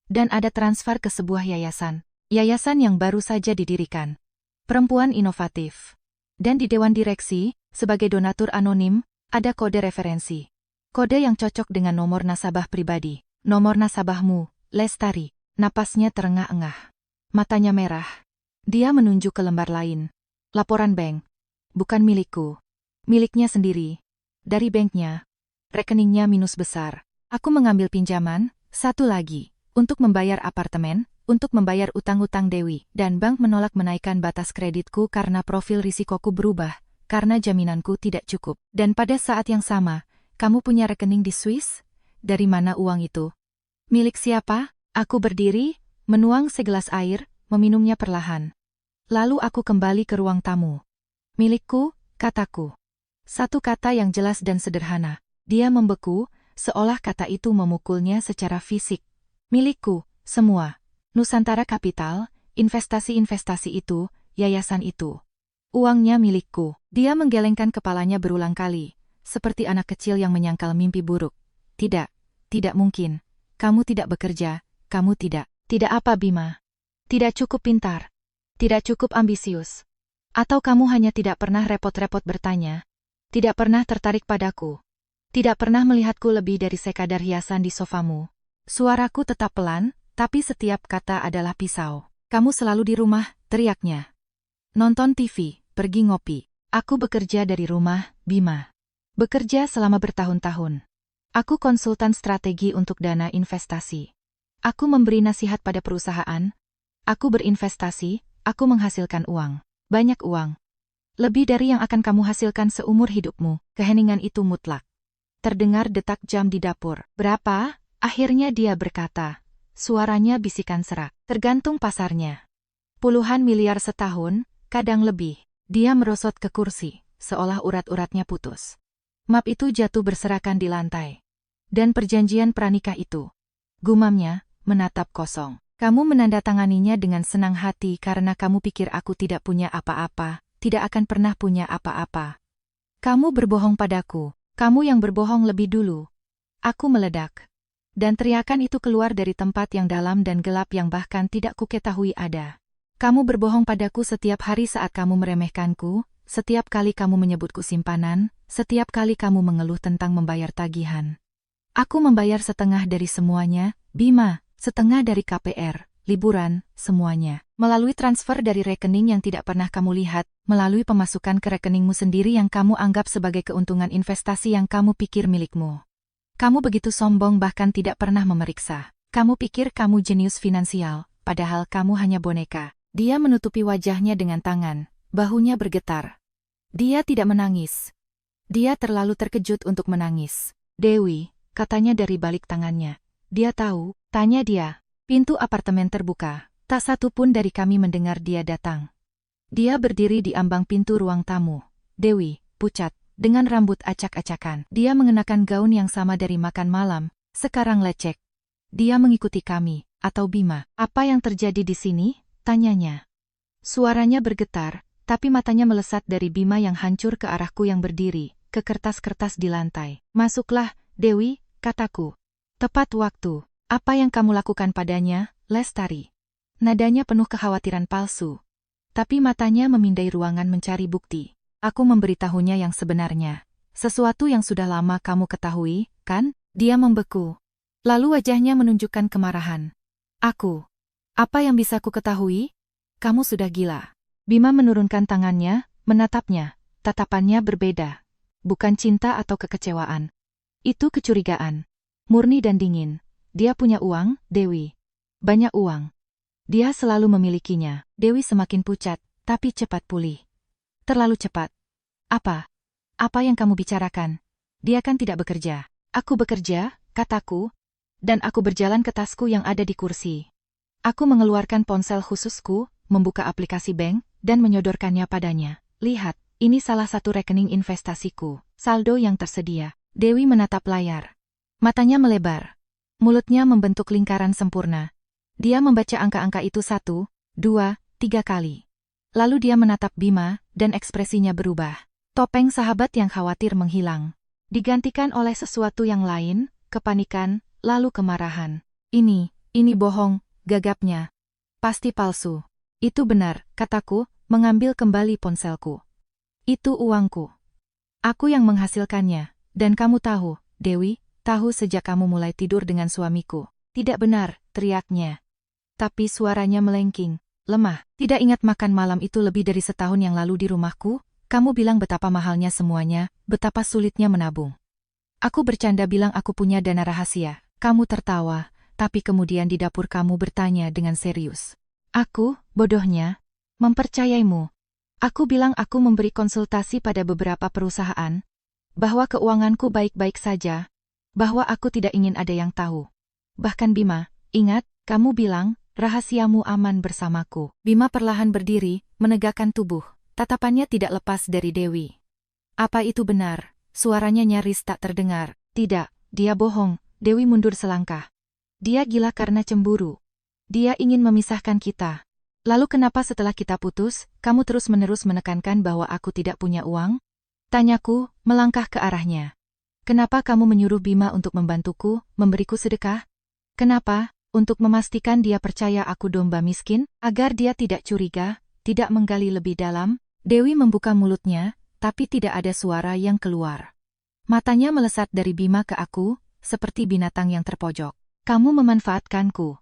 Dan ada transfer ke sebuah yayasan. Yayasan yang baru saja didirikan. Perempuan inovatif. Dan di dewan direksi, sebagai donatur anonim, ada kode referensi. Kode yang cocok dengan nomor nasabah pribadi. Nomor nasabahmu, Lestari. Napasnya terengah-engah. Matanya merah. Dia menunjuk ke lembar lain. Laporan bank. Bukan milikku. Miliknya sendiri. Dari banknya. Rekeningnya minus besar. Aku mengambil pinjaman, satu lagi, untuk membayar apartemen, untuk membayar utang-utang Dewi, dan bank menolak menaikkan batas kreditku karena profil risikoku berubah, karena jaminanku tidak cukup. Dan pada saat yang sama, kamu punya rekening di Swiss? Dari mana uang itu? Milik siapa? Aku berdiri, menuang segelas air, meminumnya perlahan. Lalu aku kembali ke ruang tamu. Milikku, kataku. Satu kata yang jelas dan sederhana. Dia membeku, seolah kata itu memukulnya secara fisik. Milikku, semua. Nusantara Capital, investasi-investasi itu, yayasan itu. Uangnya milikku. Dia menggelengkan kepalanya berulang kali, seperti anak kecil yang menyangkal mimpi buruk. Tidak, tidak mungkin. Kamu tidak bekerja. Kamu tidak apa Bima? Tidak cukup pintar. Tidak cukup ambisius. Atau kamu hanya tidak pernah repot-repot bertanya? Tidak pernah tertarik padaku? Tidak pernah melihatku lebih dari sekadar hiasan di sofamu? Suaraku tetap pelan, tapi setiap kata adalah pisau. Kamu selalu di rumah, teriaknya. Nonton TV, pergi ngopi. Aku bekerja dari rumah, Bima. Bekerja selama bertahun-tahun. Aku konsultan strategi untuk dana investasi. Aku memberi nasihat pada perusahaan. Aku berinvestasi, aku menghasilkan uang. Banyak uang. Lebih dari yang akan kamu hasilkan seumur hidupmu. Keheningan itu mutlak. Terdengar detak jam di dapur. Berapa? Akhirnya dia berkata. Suaranya bisikan serak. Tergantung pasarnya. Puluhan miliar setahun, kadang lebih. Dia merosot ke kursi, seolah urat-uratnya putus. Map itu jatuh berserakan di lantai. Dan perjanjian pranikah itu. Gumamnya, menatap kosong. Kamu menandatanganinya dengan senang hati karena kamu pikir aku tidak punya apa-apa, tidak akan pernah punya apa-apa. Kamu berbohong padaku, kamu yang berbohong lebih dulu. Aku meledak. Dan teriakan itu keluar dari tempat yang dalam dan gelap yang bahkan tidak kuketahui ada. Kamu berbohong padaku setiap hari saat kamu meremehkanku, setiap kali kamu menyebutku simpanan, setiap kali kamu mengeluh tentang membayar tagihan. Aku membayar setengah dari semuanya, Bima. Setengah dari KPR, liburan, semuanya. Melalui transfer dari rekening yang tidak pernah kamu lihat, melalui pemasukan ke rekeningmu sendiri yang kamu anggap sebagai keuntungan investasi yang kamu pikir milikmu. Kamu begitu sombong bahkan tidak pernah memeriksa. Kamu pikir kamu jenius finansial, padahal kamu hanya boneka. Dia menutupi wajahnya dengan tangan, bahunya bergetar. Dia tidak menangis. Dia terlalu terkejut untuk menangis. Dewi, katanya dari balik tangannya. Dia tahu. Tanya dia. Pintu apartemen terbuka. Tak satu pun dari kami mendengar dia datang. Dia berdiri di ambang pintu ruang tamu. Dewi, pucat, dengan rambut acak-acakan. Dia mengenakan gaun yang sama dari makan malam, sekarang lecek. Dia mengikuti kami, atau Bima. Apa yang terjadi di sini? Tanyanya. Suaranya bergetar, tapi matanya melesat dari Bima yang hancur ke arahku yang berdiri, ke kertas-kertas di lantai. Masuklah, Dewi, kataku. Tepat waktu. Apa yang kamu lakukan padanya, Lestari? Nadanya penuh kekhawatiran palsu. Tapi matanya memindai ruangan mencari bukti. Aku memberitahunya yang sebenarnya. Sesuatu yang sudah lama kamu ketahui, kan? Dia membeku. Lalu wajahnya menunjukkan kemarahan. Aku. Apa yang bisa ku ketahui? Kamu sudah gila. Bima menurunkan tangannya, menatapnya. Tatapannya berbeda. Bukan cinta atau kekecewaan. Itu kecurigaan. Murni dan dingin. Dia punya uang, Dewi. Banyak uang. Dia selalu memilikinya. Dewi semakin pucat, tapi cepat pulih. Terlalu cepat. Apa? Apa yang kamu bicarakan? Dia kan tidak bekerja. Aku bekerja, kataku. Dan aku berjalan ke tasku yang ada di kursi. Aku mengeluarkan ponsel khususku, membuka aplikasi bank, dan menyodorkannya padanya. Lihat, ini salah satu rekening investasiku. Saldo yang tersedia. Dewi menatap layar. Matanya melebar. Mulutnya membentuk lingkaran sempurna. Dia membaca angka-angka itu 1, 2, 3 kali. Lalu dia menatap Bima, dan ekspresinya berubah. Topeng sahabat yang khawatir menghilang. Digantikan oleh sesuatu yang lain, kepanikan, lalu kemarahan. Ini bohong, gagapnya. Pasti palsu. Itu benar, kataku, mengambil kembali ponselku. Itu uangku. Aku yang menghasilkannya, dan kamu tahu, Dewi, tahu sejak kamu mulai tidur dengan suamiku. Tidak benar, teriaknya. Tapi suaranya melengking, lemah. Tidak ingat makan malam itu lebih dari setahun yang lalu di rumahku? Kamu bilang betapa mahalnya semuanya, betapa sulitnya menabung. Aku bercanda bilang aku punya dana rahasia. Kamu tertawa, tapi kemudian di dapur kamu bertanya dengan serius. Aku, bodohnya, mempercayaimu. Aku bilang aku memberi konsultasi pada beberapa perusahaan, bahwa keuanganku baik-baik saja, bahwa aku tidak ingin ada yang tahu. Bahkan Bima, ingat, kamu bilang, rahasiamu aman bersamaku. Bima perlahan berdiri, menegakkan tubuh. Tatapannya tidak lepas dari Dewi. Apa itu benar? Suaranya nyaris tak terdengar. Tidak, dia bohong. Dewi mundur selangkah. Dia gila karena cemburu. Dia ingin memisahkan kita. Lalu kenapa setelah kita putus, kamu terus-menerus menekankan bahwa aku tidak punya uang? Tanyaku, melangkah ke arahnya. Kenapa kamu menyuruh Bima untuk membantuku, memberiku sedekah? Kenapa? Untuk memastikan dia percaya aku domba miskin, agar dia tidak curiga, tidak menggali lebih dalam. Dewi membuka mulutnya, tapi tidak ada suara yang keluar. Matanya melesat dari Bima ke aku, seperti binatang yang terpojok. Kamu memanfaatkanku,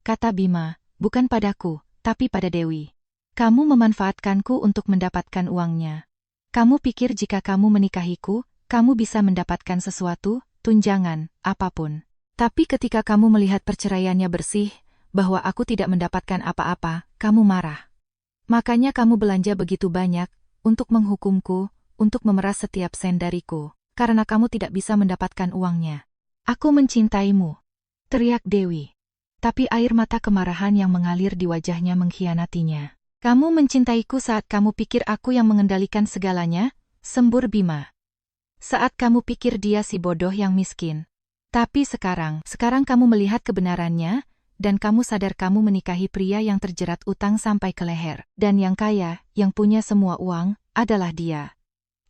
kata Bima, bukan padaku, tapi pada Dewi. Kamu memanfaatkanku untuk mendapatkan uangnya. Kamu pikir jika kamu menikahiku, kamu bisa mendapatkan sesuatu, tunjangan, apapun. Tapi ketika kamu melihat perceraiannya bersih, bahwa aku tidak mendapatkan apa-apa, kamu marah. Makanya kamu belanja begitu banyak, untuk menghukumku, untuk memeras setiap sen dariku, karena kamu tidak bisa mendapatkan uangnya. Aku mencintaimu, teriak Dewi. Tapi air mata kemarahan yang mengalir di wajahnya mengkhianatinya. Kamu mencintaiku saat kamu pikir aku yang mengendalikan segalanya, sembur Bima. Saat kamu pikir dia si bodoh yang miskin. Tapi sekarang kamu melihat kebenarannya, dan kamu sadar kamu menikahi pria yang terjerat utang sampai ke leher. Dan yang kaya, yang punya semua uang, adalah dia.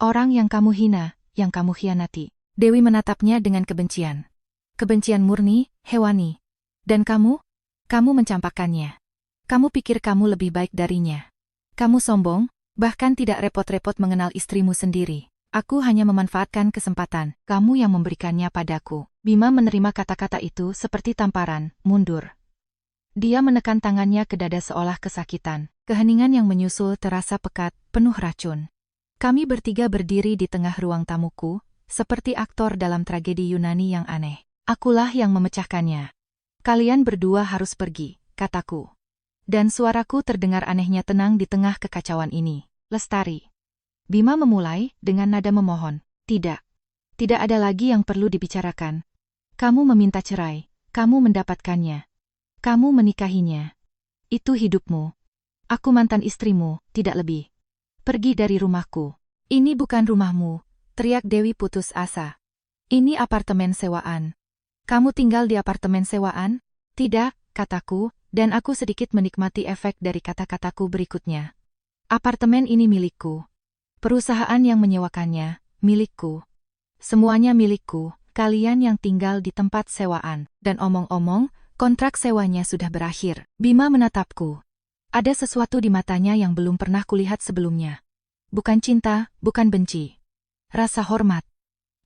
Orang yang kamu hina, yang kamu khianati. Dewi menatapnya dengan kebencian. Kebencian murni, hewani. Dan kamu mencampakkannya. Kamu pikir kamu lebih baik darinya. Kamu sombong, bahkan tidak repot-repot mengenal istrimu sendiri. Aku hanya memanfaatkan kesempatan, kamu yang memberikannya padaku. Bima menerima kata-kata itu seperti tamparan, mundur. Dia menekan tangannya ke dada seolah kesakitan. Keheningan yang menyusul terasa pekat, penuh racun. Kami bertiga berdiri di tengah ruang tamuku, seperti aktor dalam tragedi Yunani yang aneh. Akulah yang memecahkannya. Kalian berdua harus pergi, kataku. Dan suaraku terdengar anehnya tenang di tengah kekacauan ini. Lestari. Bima memulai dengan nada memohon. Tidak. Tidak ada lagi yang perlu dibicarakan. Kamu meminta cerai. Kamu mendapatkannya. Kamu menikahinya. Itu hidupmu. Aku mantan istrimu, tidak lebih. Pergi dari rumahku. Ini bukan rumahmu, teriak Dewi putus asa. Ini apartemen sewaan. Kamu tinggal di apartemen sewaan? Tidak, kataku, dan aku sedikit menikmati efek dari kata-kataku berikutnya. Apartemen ini milikku. Perusahaan yang menyewakannya, milikku. Semuanya milikku, kalian yang tinggal di tempat sewaan. Dan omong-omong, kontrak sewanya sudah berakhir. Bima menatapku. Ada sesuatu di matanya yang belum pernah kulihat sebelumnya. Bukan cinta, bukan benci. Rasa hormat.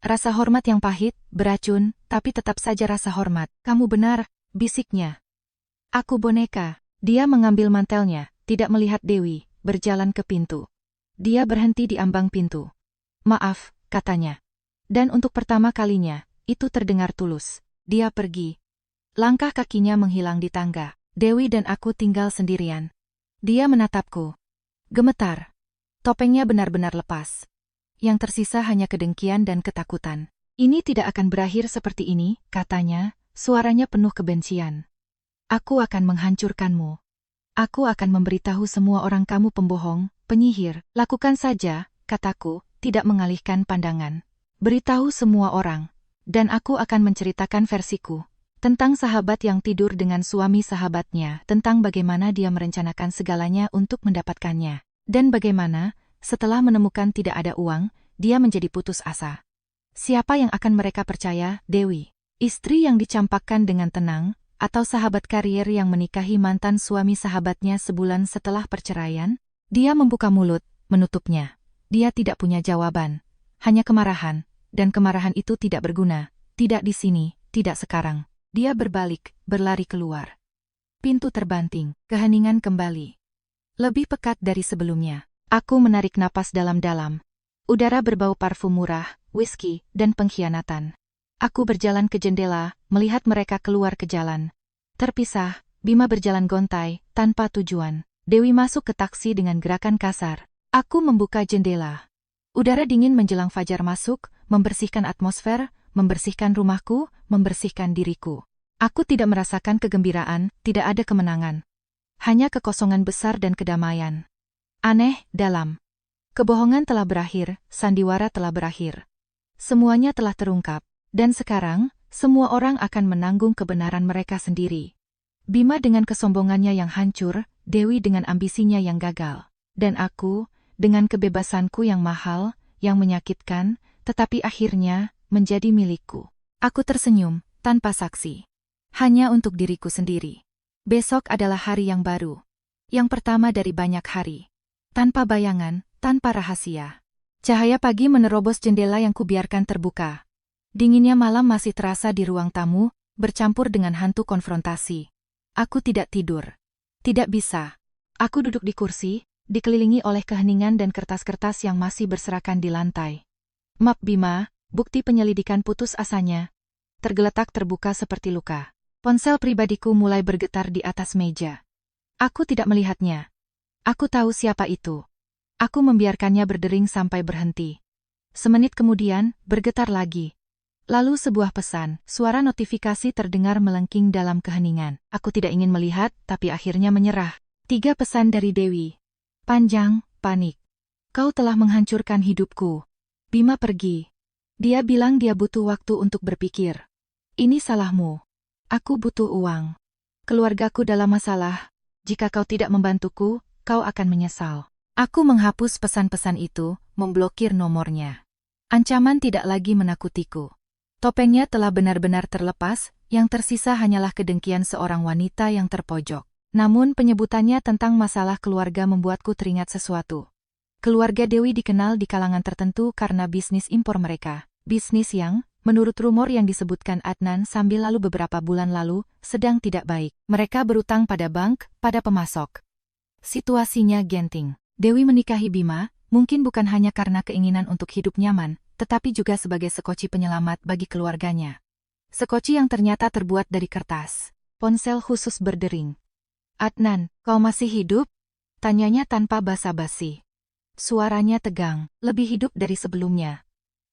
Rasa hormat yang pahit, beracun, tapi tetap saja rasa hormat. Kamu benar, bisiknya. Aku boneka. Dia mengambil mantelnya, tidak melihat Dewi, berjalan ke pintu. Dia berhenti di ambang pintu. Maaf, katanya. Dan untuk pertama kalinya, itu terdengar tulus. Dia pergi. Langkah kakinya menghilang di tangga. Dewi dan aku tinggal sendirian. Dia menatapku. Gemetar. Topengnya benar-benar lepas. Yang tersisa hanya kedengkian dan ketakutan. Ini tidak akan berakhir seperti ini, katanya, suaranya penuh kebencian. Aku akan menghancurkanmu. Aku akan memberitahu semua orang kamu pembohong, penyihir. Lakukan saja, kataku, tidak mengalihkan pandangan. Beritahu semua orang. Dan aku akan menceritakan versiku. Tentang sahabat yang tidur dengan suami sahabatnya. Tentang bagaimana dia merencanakan segalanya untuk mendapatkannya. Dan bagaimana, setelah menemukan tidak ada uang, dia menjadi putus asa. Siapa yang akan mereka percaya, Dewi? Istri yang dicampakkan dengan tenang, atau sahabat karier yang menikahi mantan suami sahabatnya sebulan setelah perceraian? Dia membuka mulut, menutupnya. Dia tidak punya jawaban. Hanya kemarahan. Dan kemarahan itu tidak berguna. Tidak di sini, tidak sekarang. Dia berbalik, berlari keluar. Pintu terbanting, keheningan kembali. Lebih pekat dari sebelumnya. Aku menarik napas dalam-dalam. Udara berbau parfum murah, whisky, dan pengkhianatan. Aku berjalan ke jendela, melihat mereka keluar ke jalan. Terpisah, Bima berjalan gontai, tanpa tujuan. Dewi masuk ke taksi dengan gerakan kasar. Aku membuka jendela. Udara dingin menjelang fajar masuk, membersihkan atmosfer, membersihkan rumahku, membersihkan diriku. Aku tidak merasakan kegembiraan, tidak ada kemenangan. Hanya kekosongan besar dan kedamaian. Aneh, dalam. Kebohongan telah berakhir, sandiwara telah berakhir. Semuanya telah terungkap. Dan sekarang, semua orang akan menanggung kebenaran mereka sendiri. Bima dengan kesombongannya yang hancur, Dewi dengan ambisinya yang gagal. Dan aku, dengan kebebasanku yang mahal, yang menyakitkan, tetapi akhirnya menjadi milikku. Aku tersenyum, tanpa saksi. Hanya untuk diriku sendiri. Besok adalah hari yang baru. Yang pertama dari banyak hari. Tanpa bayangan, tanpa rahasia. Cahaya pagi menerobos jendela yang kubiarkan terbuka. Dinginnya malam masih terasa di ruang tamu, bercampur dengan hantu konfrontasi. Aku tidak tidur. Tidak bisa. Aku duduk di kursi, dikelilingi oleh keheningan dan kertas-kertas yang masih berserakan di lantai. Map Bima, bukti penyelidikan putus asanya. Tergeletak terbuka seperti luka. Ponsel pribadiku mulai bergetar di atas meja. Aku tidak melihatnya. Aku tahu siapa itu. Aku membiarkannya berdering sampai berhenti. Semenit kemudian, bergetar lagi. Lalu sebuah pesan, suara notifikasi terdengar melengking dalam keheningan. Aku tidak ingin melihat, tapi akhirnya menyerah. 3 pesan dari Dewi. Panjang, panik. Kau telah menghancurkan hidupku. Bima pergi. Dia bilang dia butuh waktu untuk berpikir. Ini salahmu. Aku butuh uang. Keluargaku dalam masalah. Jika kau tidak membantuku, kau akan menyesal. Aku menghapus pesan-pesan itu, memblokir nomornya. Ancaman tidak lagi menakutiku. Topengnya telah benar-benar terlepas, yang tersisa hanyalah kedengkian seorang wanita yang terpojok. Namun penyebutannya tentang masalah keluarga membuatku teringat sesuatu. Keluarga Dewi dikenal di kalangan tertentu karena bisnis impor mereka. Bisnis yang, menurut rumor yang disebutkan Adnan sambil lalu beberapa bulan lalu, sedang tidak baik. Mereka berutang pada bank, pada pemasok. Situasinya genting. Dewi menikahi Bima, mungkin bukan hanya karena keinginan untuk hidup nyaman, tetapi juga sebagai sekoci penyelamat bagi keluarganya. Sekoci yang ternyata terbuat dari kertas. Ponsel khusus berdering. Adnan, kau masih hidup? Tanyanya tanpa basa-basi. Suaranya tegang, lebih hidup dari sebelumnya.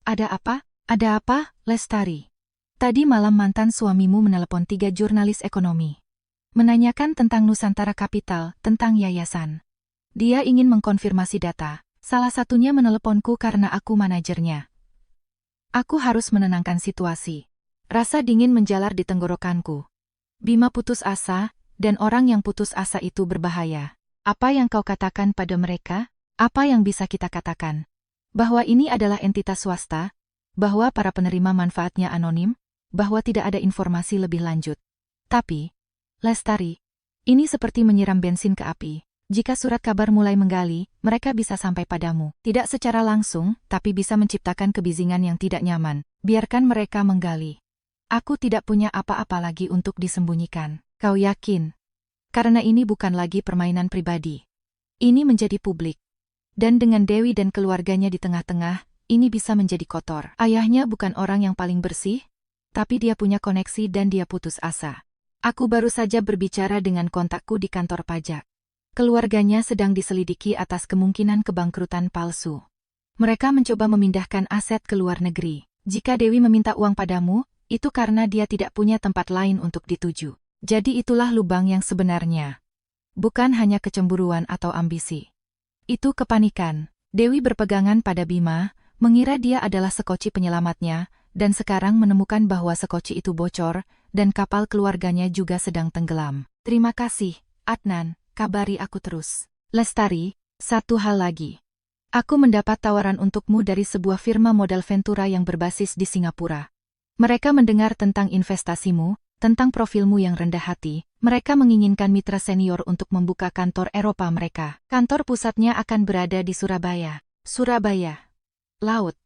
Ada apa? Ada apa, Lestari? Tadi malam mantan suamimu menelepon 3 jurnalis ekonomi. Menanyakan tentang Nusantara Capital, tentang yayasan. Dia ingin mengkonfirmasi data. Salah satunya meneleponku karena aku manajernya. Aku harus menenangkan situasi. Rasa dingin menjalar di tenggorokanku. Bima putus asa, dan orang yang putus asa itu berbahaya. Apa yang kau katakan pada mereka? Apa yang bisa kita katakan? Bahwa ini adalah entitas swasta? bahwa para penerima manfaatnya anonim, bahwa tidak ada informasi lebih lanjut. Tapi, Lestari, ini seperti menyiram bensin ke api. Jika surat kabar mulai menggali, mereka bisa sampai padamu. Tidak secara langsung, tapi bisa menciptakan kebisingan yang tidak nyaman. Biarkan mereka menggali. Aku tidak punya apa-apa lagi untuk disembunyikan. Kau yakin? Karena ini bukan lagi permainan pribadi. Ini menjadi publik. Dan dengan Dewi dan keluarganya di tengah-tengah, ini bisa menjadi kotor. Ayahnya bukan orang yang paling bersih, tapi dia punya koneksi dan dia putus asa. Aku baru saja berbicara dengan kontakku di kantor pajak. Keluarganya sedang diselidiki atas kemungkinan kebangkrutan palsu. Mereka mencoba memindahkan aset ke luar negeri. Jika Dewi meminta uang padamu, itu karena dia tidak punya tempat lain untuk dituju. Jadi itulah lubang yang sebenarnya. Bukan hanya kecemburuan atau ambisi. Itu kepanikan. Dewi berpegangan pada Bima, mengira dia adalah sekoci penyelamatnya, dan sekarang menemukan bahwa sekoci itu bocor, dan kapal keluarganya juga sedang tenggelam. Terima kasih, Adnan, kabari aku terus. Lestari, satu hal lagi. Aku mendapat tawaran untukmu dari sebuah firma modal Ventura yang berbasis di Singapura. Mereka mendengar tentang investasimu, tentang profilmu yang rendah hati. Mereka menginginkan mitra senior untuk membuka kantor Eropa mereka. Kantor pusatnya akan berada di Surabaya. Surabaya. Laut.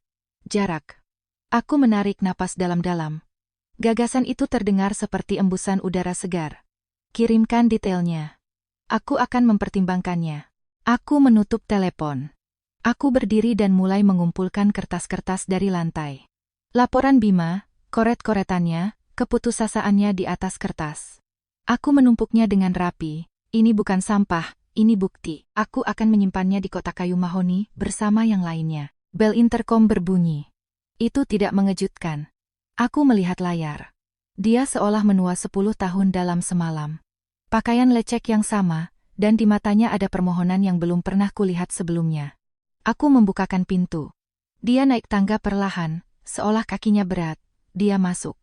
Jarak. Aku menarik napas dalam-dalam. Gagasan itu terdengar seperti embusan udara segar. Kirimkan detailnya. Aku akan mempertimbangkannya. Aku menutup telepon. Aku berdiri dan mulai mengumpulkan kertas-kertas dari lantai. Laporan Bima, koret-koretannya, keputusasaannya di atas kertas. Aku menumpuknya dengan rapi. Ini bukan sampah, ini bukti. Aku akan menyimpannya di kotak kayu mahoni bersama yang lainnya. Bel interkom berbunyi. Itu tidak mengejutkan. Aku melihat layar. Dia seolah menua 10 tahun dalam semalam. Pakaian lecek yang sama, dan di matanya ada permohonan yang belum pernah kulihat sebelumnya. Aku membukakan pintu. Dia naik tangga perlahan, seolah kakinya berat. Dia masuk.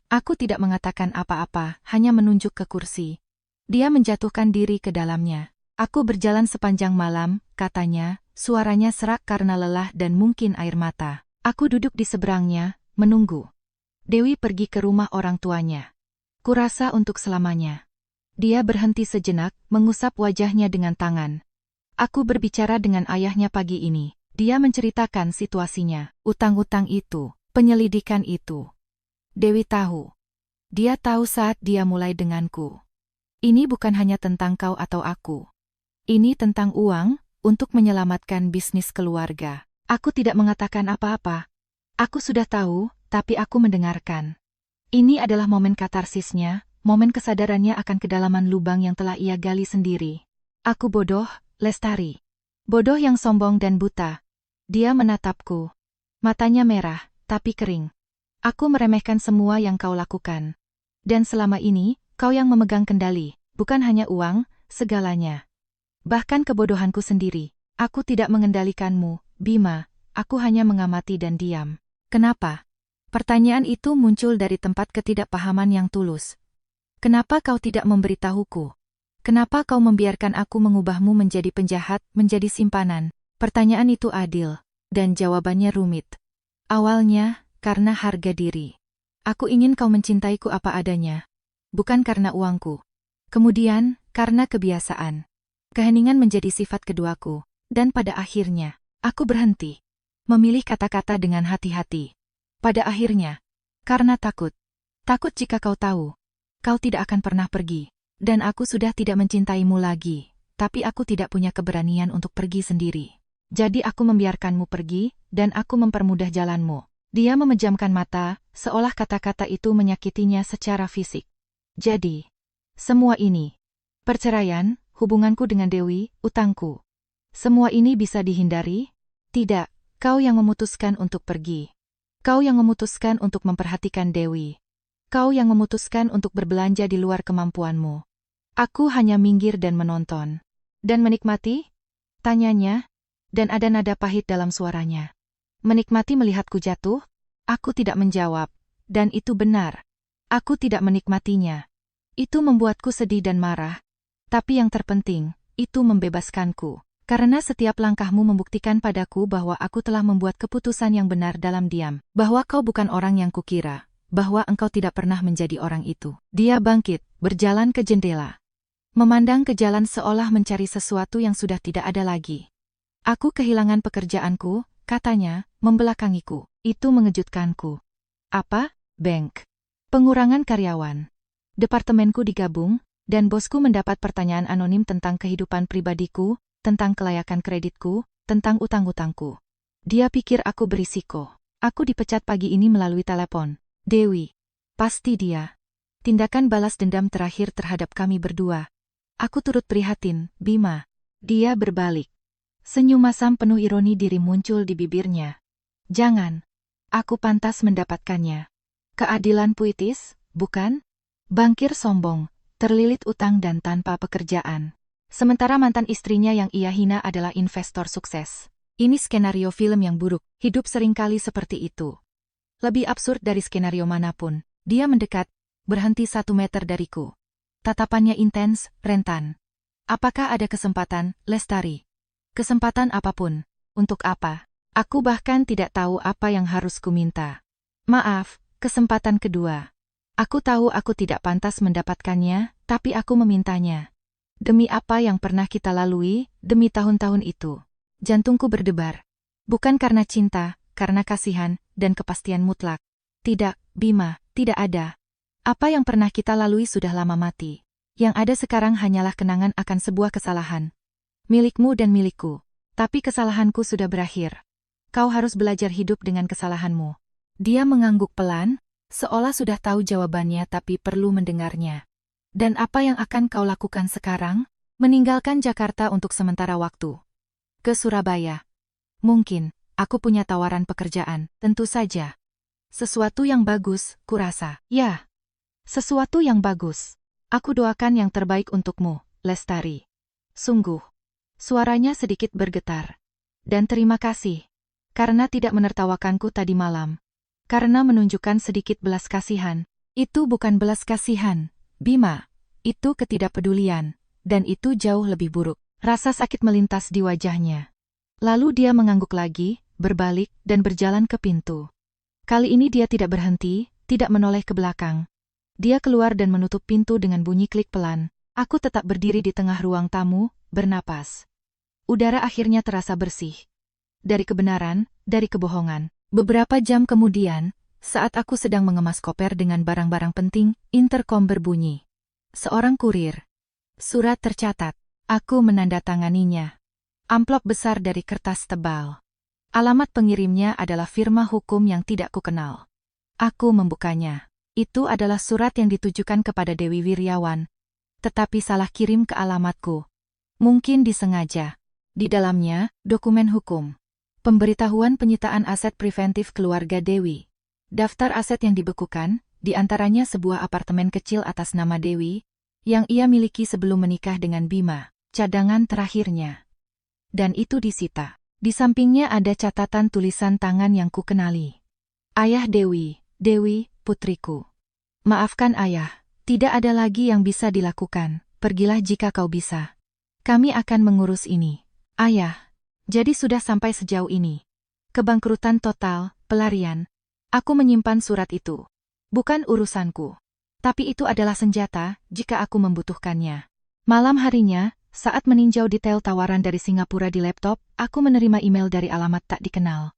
Aku tidak mengatakan apa-apa, hanya menunjuk ke kursi. Dia menjatuhkan diri ke dalamnya. Aku berjalan sepanjang malam, katanya, suaranya serak karena lelah dan mungkin air mata. Aku duduk di seberangnya, menunggu. Dewi pergi ke rumah orang tuanya. Kurasa untuk selamanya. Dia berhenti sejenak, mengusap wajahnya dengan tangan. Aku berbicara dengan ayahnya pagi ini. Dia menceritakan situasinya, utang-utang itu, penyelidikan itu. Dewi tahu. Dia tahu saat dia mulai denganku. Ini bukan hanya tentang kau atau aku. Ini tentang uang, untuk menyelamatkan bisnis keluarga. Aku tidak mengatakan apa-apa. Aku sudah tahu, tapi aku mendengarkan. Ini adalah momen katarsisnya, momen kesadarannya akan kedalaman lubang yang telah ia gali sendiri. Aku bodoh, Lestari. Bodoh yang sombong dan buta. Dia menatapku. Matanya merah, tapi kering. Aku meremehkan semua yang kau lakukan. Dan selama ini, kau yang memegang kendali, bukan hanya uang, segalanya. Bahkan kebodohanku sendiri. Aku tidak mengendalikanmu, Bima. Aku hanya mengamati dan diam. Kenapa? Pertanyaan itu muncul dari tempat ketidakpahaman yang tulus. Kenapa kau tidak memberitahuku? Kenapa kau membiarkan aku mengubahmu menjadi penjahat, menjadi simpanan? Pertanyaan itu adil, dan jawabannya rumit. Awalnya, karena harga diri. Aku ingin kau mencintaiku apa adanya. Bukan karena uangku. Kemudian, karena kebiasaan. Keheningan menjadi sifat keduaku. Dan pada akhirnya, aku berhenti. Memilih kata-kata dengan hati-hati. Pada akhirnya, karena takut. Takut jika kau tahu. Kau tidak akan pernah pergi. Dan aku sudah tidak mencintaimu lagi. Tapi aku tidak punya keberanian untuk pergi sendiri. Jadi aku membiarkanmu pergi, dan aku mempermudah jalanmu. Dia memejamkan mata, seolah kata-kata itu menyakitinya secara fisik. Jadi, semua ini. Perceraian, hubunganku dengan Dewi, utangku. Semua ini bisa dihindari? Tidak, kau yang memutuskan untuk pergi. Kau yang memutuskan untuk memperhatikan Dewi. Kau yang memutuskan untuk berbelanja di luar kemampuanmu. Aku hanya minggir dan menonton. Dan menikmati? Tanyanya. Dan ada nada pahit dalam suaranya. Menikmati melihatku jatuh? Aku tidak menjawab. Dan itu benar. Aku tidak menikmatinya. Itu membuatku sedih dan marah. Tapi yang terpenting, itu membebaskanku. Karena setiap langkahmu membuktikan padaku bahwa aku telah membuat keputusan yang benar dalam diam. Bahwa kau bukan orang yang kukira. Bahwa engkau tidak pernah menjadi orang itu. Dia bangkit, berjalan ke jendela. Memandang ke jalan seolah mencari sesuatu yang sudah tidak ada lagi. Aku kehilangan pekerjaanku, katanya, membelakangiku. Itu mengejutkanku. Apa? Bank. Pengurangan karyawan. Departemenku digabung, dan bosku mendapat pertanyaan anonim tentang kehidupan pribadiku, tentang kelayakan kreditku, tentang utang-utangku. Dia pikir aku berisiko. Aku dipecat pagi ini melalui telepon. Dewi. Pasti dia. Tindakan balas dendam terakhir terhadap kami berdua. Aku turut prihatin, Bima. Dia berbalik. Senyum masam penuh ironi diri muncul di bibirnya. Jangan. Aku pantas mendapatkannya. Keadilan puitis, bukan? Bankir sombong, terlilit utang dan tanpa pekerjaan. Sementara mantan istrinya yang ia hina adalah investor sukses. Ini skenario film yang buruk, hidup seringkali seperti itu. Lebih absurd dari skenario manapun. Dia mendekat, berhenti 1 meter dariku. Tatapannya intens, rentan. Apakah ada kesempatan, Lestari? Kesempatan apapun. Untuk apa? Aku bahkan tidak tahu apa yang harus kuminta. Maaf, kesempatan kedua. Aku tahu aku tidak pantas mendapatkannya, tapi aku memintanya. Demi apa yang pernah kita lalui, demi tahun-tahun itu. Jantungku berdebar. Bukan karena cinta, karena kasihan, dan kepastian mutlak. Tidak, Bima, tidak ada. Apa yang pernah kita lalui sudah lama mati. Yang ada sekarang hanyalah kenangan akan sebuah kesalahan. Milikmu dan milikku. Tapi kesalahanku sudah berakhir. Kau harus belajar hidup dengan kesalahanmu. Dia mengangguk pelan, seolah sudah tahu jawabannya tapi perlu mendengarnya. Dan apa yang akan kau lakukan sekarang? Meninggalkan Jakarta untuk sementara waktu. Ke Surabaya. Mungkin, aku punya tawaran pekerjaan, tentu saja. Sesuatu yang bagus, kurasa. Ya, sesuatu yang bagus. Aku doakan yang terbaik untukmu, Lestari. Sungguh. Suaranya sedikit bergetar. Dan terima kasih. Karena tidak menertawakanku tadi malam. Karena menunjukkan sedikit belas kasihan. Itu bukan belas kasihan, Bima. Itu ketidakpedulian. Dan itu jauh lebih buruk. Rasa sakit melintas di wajahnya. Lalu dia mengangguk lagi, berbalik, dan berjalan ke pintu. Kali ini dia tidak berhenti, tidak menoleh ke belakang. Dia keluar dan menutup pintu dengan bunyi klik pelan. Aku tetap berdiri di tengah ruang tamu, bernapas. Udara akhirnya terasa bersih. Dari kebenaran, dari kebohongan. Beberapa jam kemudian, saat aku sedang mengemas koper dengan barang-barang penting, interkom berbunyi. Seorang kurir. Surat tercatat. Aku menandatanganinya. Amplop besar dari kertas tebal. Alamat pengirimnya adalah firma hukum yang tidak kukenal. Aku membukanya. Itu adalah surat yang ditujukan kepada Dewi Wiryawan. Tetapi salah kirim ke alamatku. Mungkin disengaja. Di dalamnya, dokumen hukum. Pemberitahuan penyitaan aset preventif keluarga Dewi. Daftar aset yang dibekukan, di antaranya sebuah apartemen kecil atas nama Dewi, yang ia miliki sebelum menikah dengan Bima, cadangan terakhirnya. Dan itu disita. Di sampingnya ada catatan tulisan tangan yang kukenali. Ayah Dewi, Dewi, putriku. Maafkan ayah, tidak ada lagi yang bisa dilakukan, pergilah jika kau bisa. Kami akan mengurus ini. Ayah, jadi sudah sampai sejauh ini. Kebangkrutan total, pelarian. Aku menyimpan surat itu. Bukan urusanku. Tapi itu adalah senjata, jika aku membutuhkannya. Malam harinya, saat meninjau detail tawaran dari Singapura di laptop, aku menerima email dari alamat tak dikenal.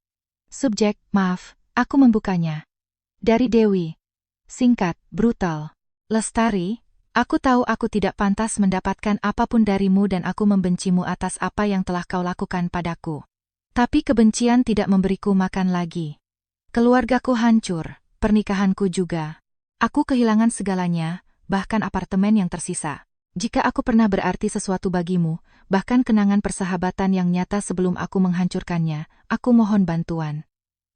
Subjek, maaf, aku membukanya. Dari Dewi. Singkat, brutal. Lestari, aku tahu aku tidak pantas mendapatkan apapun darimu dan aku membencimu atas apa yang telah kau lakukan padaku. Tapi kebencian tidak memberiku makan lagi. Keluargaku hancur, pernikahanku juga. Aku kehilangan segalanya, bahkan apartemen yang tersisa. Jika aku pernah berarti sesuatu bagimu, bahkan kenangan persahabatan yang nyata sebelum aku menghancurkannya, aku mohon bantuan.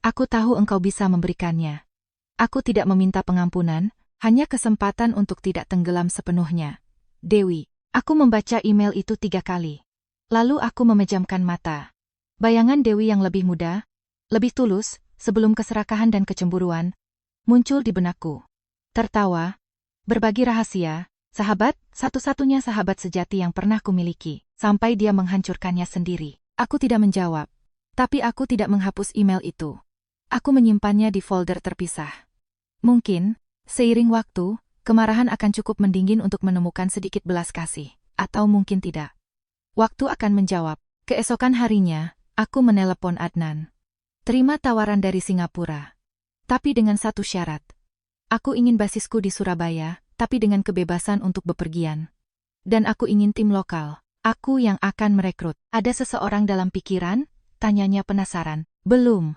Aku tahu engkau bisa memberikannya. Aku tidak meminta pengampunan, hanya kesempatan untuk tidak tenggelam sepenuhnya. Dewi, aku membaca email itu 3 kali. Lalu aku memejamkan mata. Bayangan Dewi yang lebih muda, lebih tulus, sebelum keserakahan dan kecemburuan, muncul di benakku. Tertawa, berbagi rahasia, sahabat, satu-satunya sahabat sejati yang pernah kumiliki. sampai dia menghancurkannya sendiri. Aku tidak menjawab. Tapi aku tidak menghapus email itu. Aku menyimpannya di folder terpisah. Mungkin, seiring waktu, kemarahan akan cukup mendingin untuk menemukan sedikit belas kasih. Atau mungkin tidak. Waktu akan menjawab. Keesokan harinya, aku menelepon Adnan. Terima tawaran dari Singapura. Tapi dengan satu syarat. Aku ingin basisku di Surabaya, tapi dengan kebebasan untuk bepergian. Dan aku ingin tim lokal. Aku yang akan merekrut. Ada seseorang dalam pikiran? Tanyanya penasaran. Belum.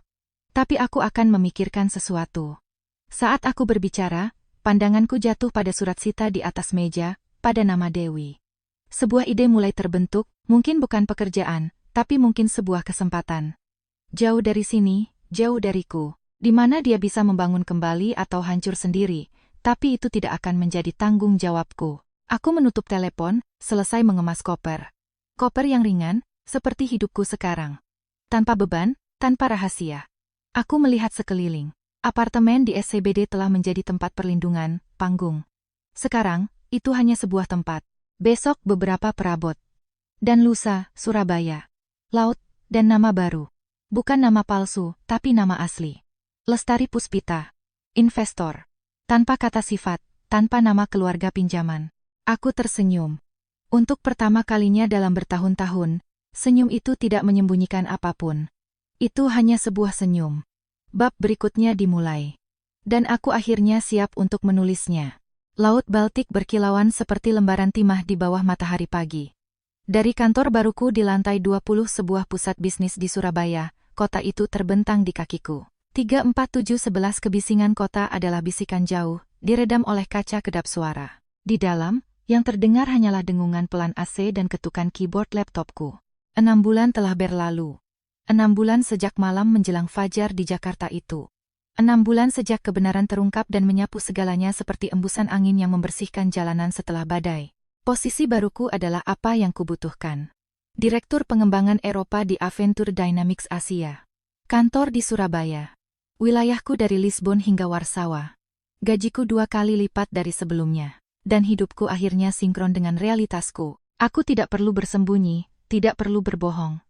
Tapi aku akan memikirkan sesuatu. Saat aku berbicara, pandanganku jatuh pada surat sita di atas meja, pada nama Dewi. Sebuah ide mulai terbentuk, mungkin bukan pekerjaan, tapi mungkin sebuah kesempatan. Jauh dari sini, jauh dariku, di mana dia bisa membangun kembali atau hancur sendiri, tapi itu tidak akan menjadi tanggung jawabku. Aku menutup telepon, selesai mengemas koper. Koper yang ringan, seperti hidupku sekarang. Tanpa beban, tanpa rahasia. Aku melihat sekeliling. Apartemen di SCBD telah menjadi tempat perlindungan, panggung. Sekarang, itu hanya sebuah tempat. Besok beberapa perabot. Dan lusa, Surabaya. Laut, dan nama baru. Bukan nama palsu, tapi nama asli. Lestari Puspita. Investor. Tanpa kata sifat, tanpa nama keluarga pinjaman. Aku tersenyum. Untuk pertama kalinya dalam bertahun-tahun, senyum itu tidak menyembunyikan apapun. Itu hanya sebuah senyum. Bab berikutnya dimulai. Dan aku akhirnya siap untuk menulisnya. Laut Baltik berkilauan seperti lembaran timah di bawah matahari pagi. Dari kantor baruku di lantai 20 sebuah pusat bisnis di Surabaya, kota itu terbentang di kakiku. 34711 kebisingan kota adalah bisikan jauh, diredam oleh kaca kedap suara. Di dalam, yang terdengar hanyalah dengungan pelan AC dan ketukan keyboard laptopku. 6 bulan telah berlalu. 6 bulan sejak malam menjelang fajar di Jakarta itu. 6 bulan sejak kebenaran terungkap dan menyapu segalanya seperti embusan angin yang membersihkan jalanan setelah badai. Posisi baruku adalah apa yang kubutuhkan. Direktur Pengembangan Eropa di Aventure Dynamics Asia. Kantor di Surabaya. Wilayahku dari Lisbon hingga Warsawa. Gajiku 2 kali lipat dari sebelumnya. Dan hidupku akhirnya sinkron dengan realitasku. Aku tidak perlu bersembunyi, tidak perlu berbohong.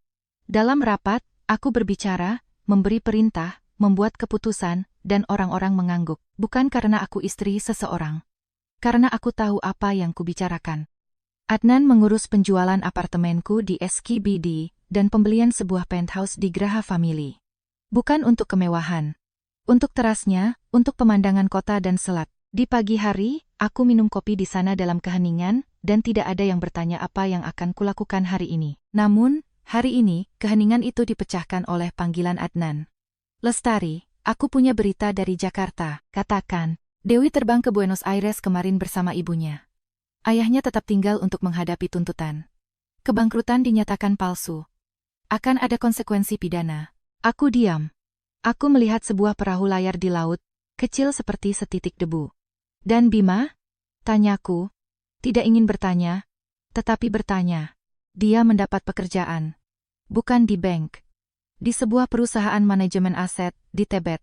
Dalam rapat, aku berbicara, memberi perintah, membuat keputusan, dan orang-orang mengangguk. Bukan karena aku istri seseorang. Karena aku tahu apa yang kubicarakan. Adnan mengurus penjualan apartemenku di SCBD, dan pembelian sebuah penthouse di Graha Family. Bukan untuk kemewahan. Untuk terasnya, untuk pemandangan kota dan selat. Di pagi hari, aku minum kopi di sana dalam keheningan, dan tidak ada yang bertanya apa yang akan kulakukan hari ini. Namun, hari ini, keheningan itu dipecahkan oleh panggilan Adnan. Lestari, aku punya berita dari Jakarta, katakan. Dewi terbang ke Buenos Aires kemarin bersama ibunya. Ayahnya tetap tinggal untuk menghadapi tuntutan. Kebangkrutan dinyatakan palsu. Akan ada konsekuensi pidana. Aku diam. Aku melihat sebuah perahu layar di laut, kecil seperti setitik debu. Dan Bima? Tanyaku. Tidak ingin bertanya, tetapi bertanya. Dia mendapat pekerjaan. Bukan di bank. Di sebuah perusahaan manajemen aset, di Tebet.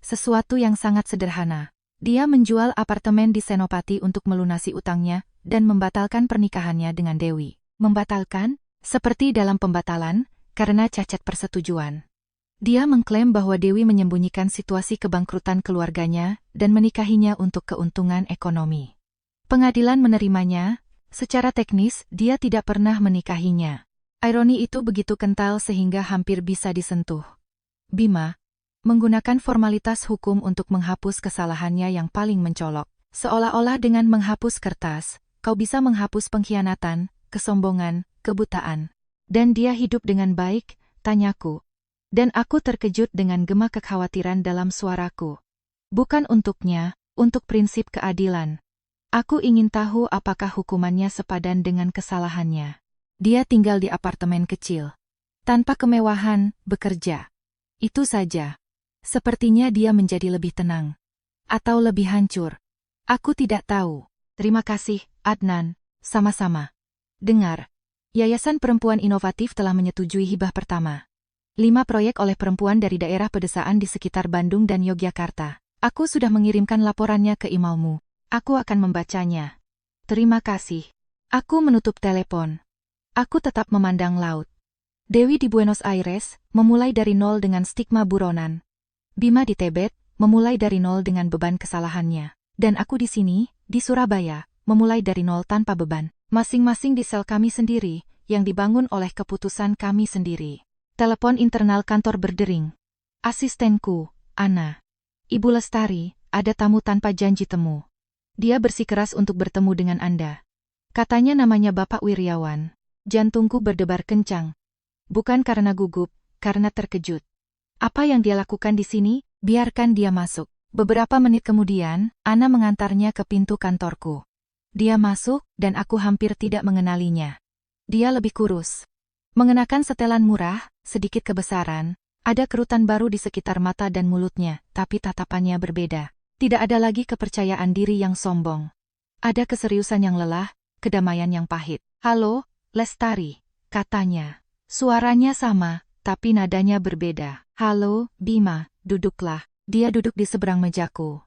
Sesuatu yang sangat sederhana. Dia menjual apartemen di Senopati untuk melunasi utangnya, dan membatalkan pernikahannya dengan Dewi. Membatalkan? Seperti dalam pembatalan, karena cacat persetujuan. Dia mengklaim bahwa Dewi menyembunyikan situasi kebangkrutan keluarganya, dan menikahinya untuk keuntungan ekonomi. Pengadilan menerimanya, secara teknis dia tidak pernah menikahinya. Ironi itu begitu kental sehingga hampir bisa disentuh. Bima menggunakan formalitas hukum untuk menghapus kesalahannya yang paling mencolok. Seolah-olah dengan menghapus kertas, kau bisa menghapus pengkhianatan, kesombongan, kebutaan. Dan dia hidup dengan baik, tanyaku. Dan aku terkejut dengan gema kekhawatiran dalam suaraku. Bukan untuknya, untuk prinsip keadilan. Aku ingin tahu apakah hukumannya sepadan dengan kesalahannya. Dia tinggal di apartemen kecil. Tanpa kemewahan, bekerja. Itu saja. Sepertinya dia menjadi lebih tenang. Atau lebih hancur. Aku tidak tahu. Terima kasih, Adnan. Sama-sama. Dengar. Yayasan Perempuan Inovatif telah menyetujui hibah pertama. 5 proyek oleh perempuan dari daerah pedesaan di sekitar Bandung dan Yogyakarta. Aku sudah mengirimkan laporannya ke emailmu. Aku akan membacanya. Terima kasih. Aku menutup telepon. Aku tetap memandang laut. Dewi di Buenos Aires, memulai dari nol dengan stigma buronan. Bima di Tibet, memulai dari nol dengan beban kesalahannya. Dan aku di sini, di Surabaya, memulai dari nol tanpa beban. Masing-masing di sel kami sendiri, yang dibangun oleh keputusan kami sendiri. Telepon internal kantor berdering. Asistenku, Ana. Ibu Lestari, ada tamu tanpa janji temu. Dia bersikeras untuk bertemu dengan Anda. Katanya namanya Bapak Wiryawan. Jantungku berdebar kencang. Bukan karena gugup, karena terkejut. Apa yang dia lakukan di sini? Biarkan dia masuk. Beberapa menit kemudian, Ana mengantarnya ke pintu kantorku. Dia masuk, dan aku hampir tidak mengenalinya. Dia lebih kurus. Mengenakan setelan murah, sedikit kebesaran, ada kerutan baru di sekitar mata dan mulutnya, tapi tatapannya berbeda. Tidak ada lagi kepercayaan diri yang sombong. Ada keseriusan yang lelah, kedamaian yang pahit. Halo, Lestari, katanya. Suaranya sama, tapi nadanya berbeda. Halo, Bima, duduklah. Dia duduk di seberang mejaku.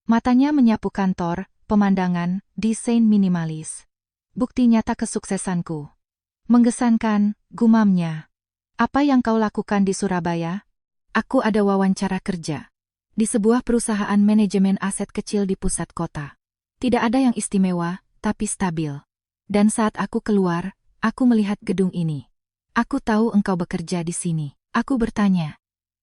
Matanya menyapu kantor, pemandangan, desain minimalis. Bukti nyata kesuksesanku. Menggesankan, gumamnya. Apa yang kau lakukan di Surabaya? Aku ada wawancara kerja. Di sebuah perusahaan manajemen aset kecil di pusat kota. Tidak ada yang istimewa, tapi stabil. Dan saat aku keluar, aku melihat gedung ini. Aku tahu engkau bekerja di sini. Aku bertanya.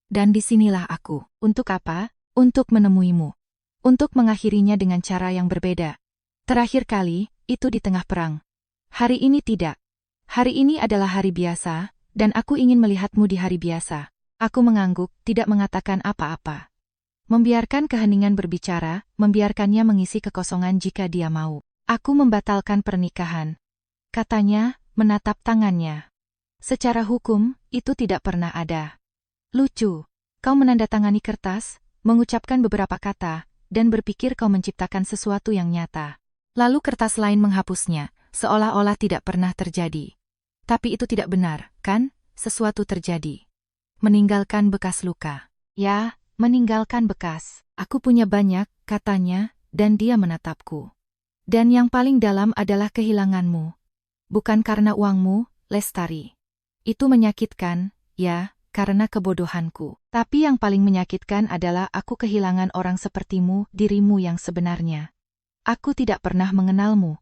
Dan disinilah aku. Untuk apa? Untuk menemuimu. Untuk mengakhirinya dengan cara yang berbeda. Terakhir kali, itu di tengah perang. Hari ini tidak. Hari ini adalah hari biasa, dan aku ingin melihatmu di hari biasa. Aku mengangguk, tidak mengatakan apa-apa. Membiarkan keheningan berbicara, membiarkannya mengisi kekosongan jika dia mau. Aku membatalkan pernikahan. Katanya, menatap tangannya. Secara hukum, itu tidak pernah ada. Lucu. Kau menandatangani kertas, mengucapkan beberapa kata, dan berpikir kau menciptakan sesuatu yang nyata. Lalu kertas lain menghapusnya, seolah-olah tidak pernah terjadi. Tapi itu tidak benar, kan? Sesuatu terjadi. Meninggalkan bekas luka. Ya, meninggalkan bekas. Aku punya banyak, katanya, dan dia menatapku. Dan yang paling dalam adalah kehilanganmu. Bukan karena uangmu, Lestari. Itu menyakitkan, ya, karena kebodohanku. Tapi yang paling menyakitkan adalah aku kehilangan orang sepertimu, dirimu yang sebenarnya. Aku tidak pernah mengenalmu.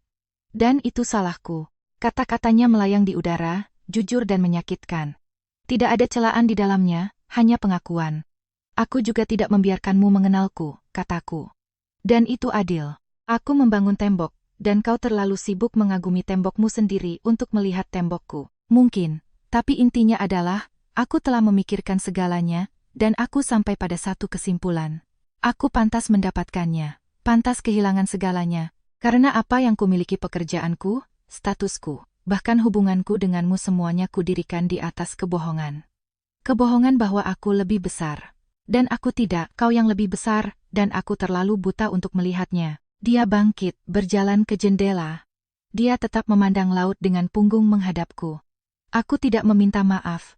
Dan itu salahku. Kata-katanya melayang di udara, jujur dan menyakitkan. Tidak ada celaan di dalamnya, hanya pengakuan. Aku juga tidak membiarkanmu mengenalku, kataku. Dan itu adil. Aku membangun tembok, dan kau terlalu sibuk mengagumi tembokmu sendiri untuk melihat tembokku. Mungkin, tapi intinya adalah, aku telah memikirkan segalanya, dan aku sampai pada satu kesimpulan. Aku pantas mendapatkannya, pantas kehilangan segalanya, karena apa yang kumiliki pekerjaanku, statusku, bahkan hubunganku denganmu semuanya kudirikan di atas kebohongan. Kebohongan bahwa aku lebih besar. Dan aku tidak, kau yang lebih besar, dan aku terlalu buta untuk melihatnya. Dia bangkit, berjalan ke jendela. Dia tetap memandang laut dengan punggung menghadapku. Aku tidak meminta maaf.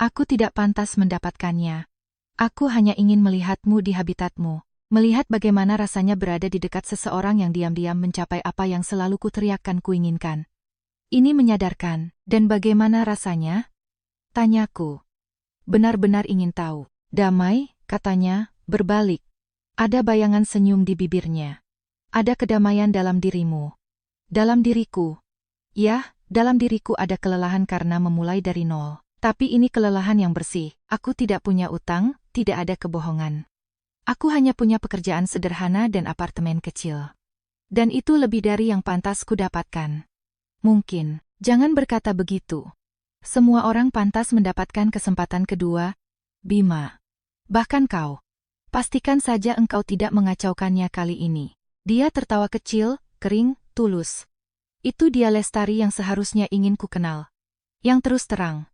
Aku tidak pantas mendapatkannya. Aku hanya ingin melihatmu di habitatmu. Melihat bagaimana rasanya berada di dekat seseorang yang diam-diam mencapai apa yang selalu kuteriakkan kuinginkan. Ini menyadarkan, dan bagaimana rasanya? Tanyaku. Benar-benar ingin tahu. Damai, katanya, berbalik. Ada bayangan senyum di bibirnya. Ada kedamaian dalam dirimu. Dalam diriku. Ya, dalam diriku ada kelelahan karena memulai dari nol. Tapi ini kelelahan yang bersih. Aku tidak punya utang, tidak ada kebohongan. Aku hanya punya pekerjaan sederhana dan apartemen kecil. Dan itu lebih dari yang pantas kudapatkan. Mungkin, jangan berkata begitu. Semua orang pantas mendapatkan kesempatan kedua, Bima. Bahkan kau. Pastikan saja engkau tidak mengacaukannya kali ini. Dia tertawa kecil, kering, tulus. Itu dia Lestari yang seharusnya ingin ku kenal. Yang terus terang.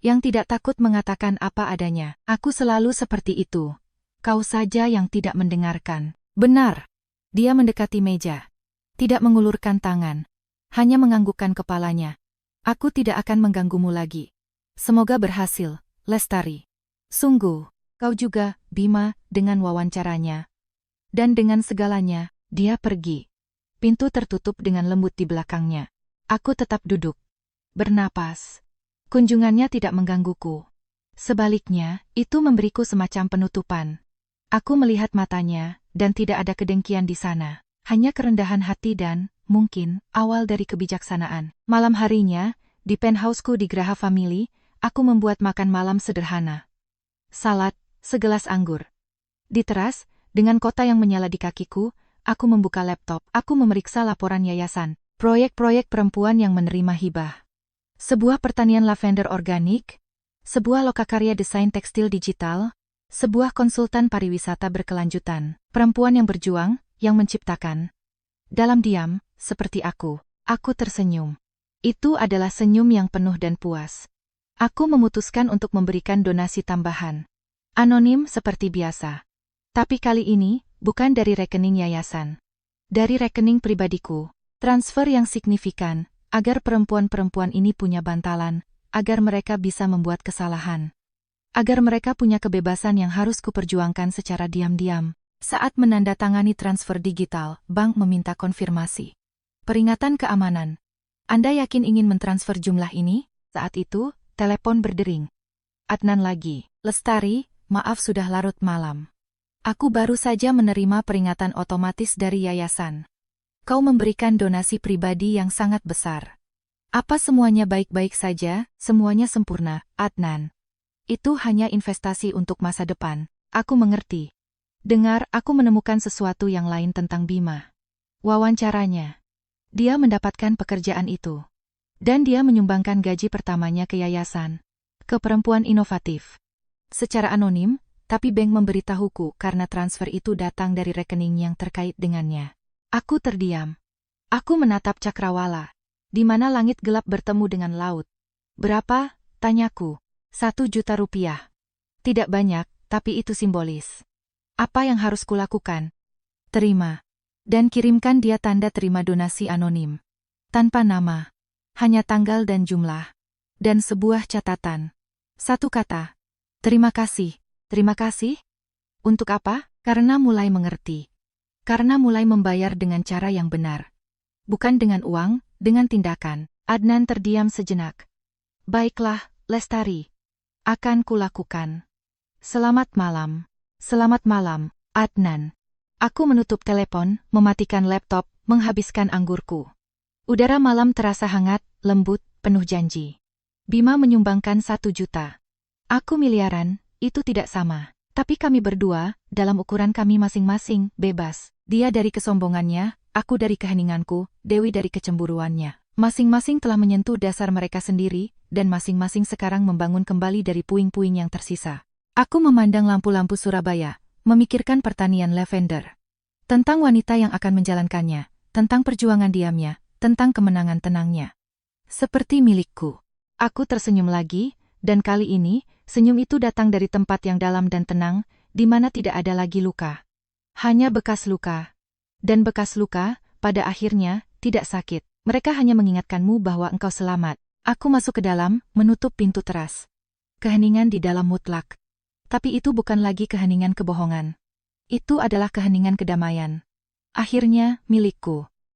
Yang tidak takut mengatakan apa adanya. Aku selalu seperti itu. Kau saja yang tidak mendengarkan. Benar. Dia mendekati meja. Tidak mengulurkan tangan. Hanya menganggukkan kepalanya. Aku tidak akan mengganggumu lagi. Semoga berhasil, Lestari. Sungguh, kau juga, Bima, dengan wawancaranya. Dan dengan segalanya, dia pergi. Pintu tertutup dengan lembut di belakangnya. Aku tetap duduk. bernapas. Kunjungannya tidak menggangguku. Sebaliknya, itu memberiku semacam penutupan. Aku melihat matanya, dan tidak ada kedengkian di sana. Hanya kerendahan hati dan, mungkin, awal dari kebijaksanaan. Malam harinya, di penthouseku di Graha Family, aku membuat makan malam sederhana. Salad, segelas anggur. Di teras, dengan kota yang menyala di kakiku, aku membuka laptop. Aku memeriksa laporan yayasan, proyek-proyek perempuan yang menerima hibah. Sebuah pertanian lavender organik, sebuah lokakarya desain tekstil digital, sebuah konsultan pariwisata berkelanjutan, perempuan yang berjuang, yang menciptakan. Dalam diam, seperti aku tersenyum. Itu adalah senyum yang penuh dan puas. Aku memutuskan untuk memberikan donasi tambahan. Anonim seperti biasa. Tapi kali ini, bukan dari rekening yayasan. Dari rekening pribadiku. Transfer yang signifikan, agar perempuan-perempuan ini punya bantalan, agar mereka bisa membuat kesalahan. Agar mereka punya kebebasan yang harus kuperjuangkan secara diam-diam. Saat menandatangani transfer digital, bank meminta konfirmasi. Peringatan keamanan. Anda yakin ingin mentransfer jumlah ini? Saat itu, telepon berdering. Adnan lagi. Lestari, maaf sudah larut malam. Aku baru saja menerima peringatan otomatis dari yayasan. Kau memberikan donasi pribadi yang sangat besar. Apa semuanya baik-baik saja, semuanya sempurna, Adnan? Itu hanya investasi untuk masa depan. Aku mengerti. Dengar, aku menemukan sesuatu yang lain tentang Bima. Wawancaranya. Dia mendapatkan pekerjaan itu. Dan dia menyumbangkan gaji pertamanya ke yayasan. Ke perempuan inovatif. Secara anonim, tapi bank memberitahuku karena transfer itu datang dari rekening yang terkait dengannya. Aku terdiam. Aku menatap cakrawala, di mana langit gelap bertemu dengan laut. Berapa? Tanyaku. 1 juta rupiah. Tidak banyak, tapi itu simbolis. Apa yang harus kulakukan? Terima. Dan kirimkan dia tanda terima donasi anonim. Tanpa nama. Hanya tanggal dan jumlah. Dan sebuah catatan. 1 kata. Terima kasih. Terima kasih? Untuk apa? Karena mulai mengerti. Karena mulai membayar dengan cara yang benar. Bukan dengan uang, dengan tindakan. Adnan terdiam sejenak. Baiklah, Lestari. Akan kulakukan. Selamat malam. Selamat malam, Adnan. Aku menutup telepon, mematikan laptop, menghabiskan anggurku. Udara malam terasa hangat, lembut, penuh janji. Bima menyumbangkan 1 juta. Aku miliaran, itu tidak sama. Tapi kami berdua, dalam ukuran kami masing-masing, bebas. Dia dari kesombongannya, aku dari keheninganku, Dewi dari kecemburuannya. Masing-masing telah menyentuh dasar mereka sendiri, dan masing-masing sekarang membangun kembali dari puing-puing yang tersisa. Aku memandang lampu-lampu Surabaya, memikirkan pertanian lavender. Tentang wanita yang akan menjalankannya, tentang perjuangan diamnya, tentang kemenangan tenangnya. Seperti milikku. Aku tersenyum lagi, dan kali ini, senyum itu datang dari tempat yang dalam dan tenang, di mana tidak ada lagi luka. Hanya bekas luka. Dan bekas luka, pada akhirnya, tidak sakit. Mereka hanya mengingatkanmu bahwa engkau selamat. Aku masuk ke dalam, menutup pintu teras. Keheningan di dalam mutlak. Tapi itu bukan lagi keheningan kebohongan. Itu adalah keheningan kedamaian. Akhirnya, milikku.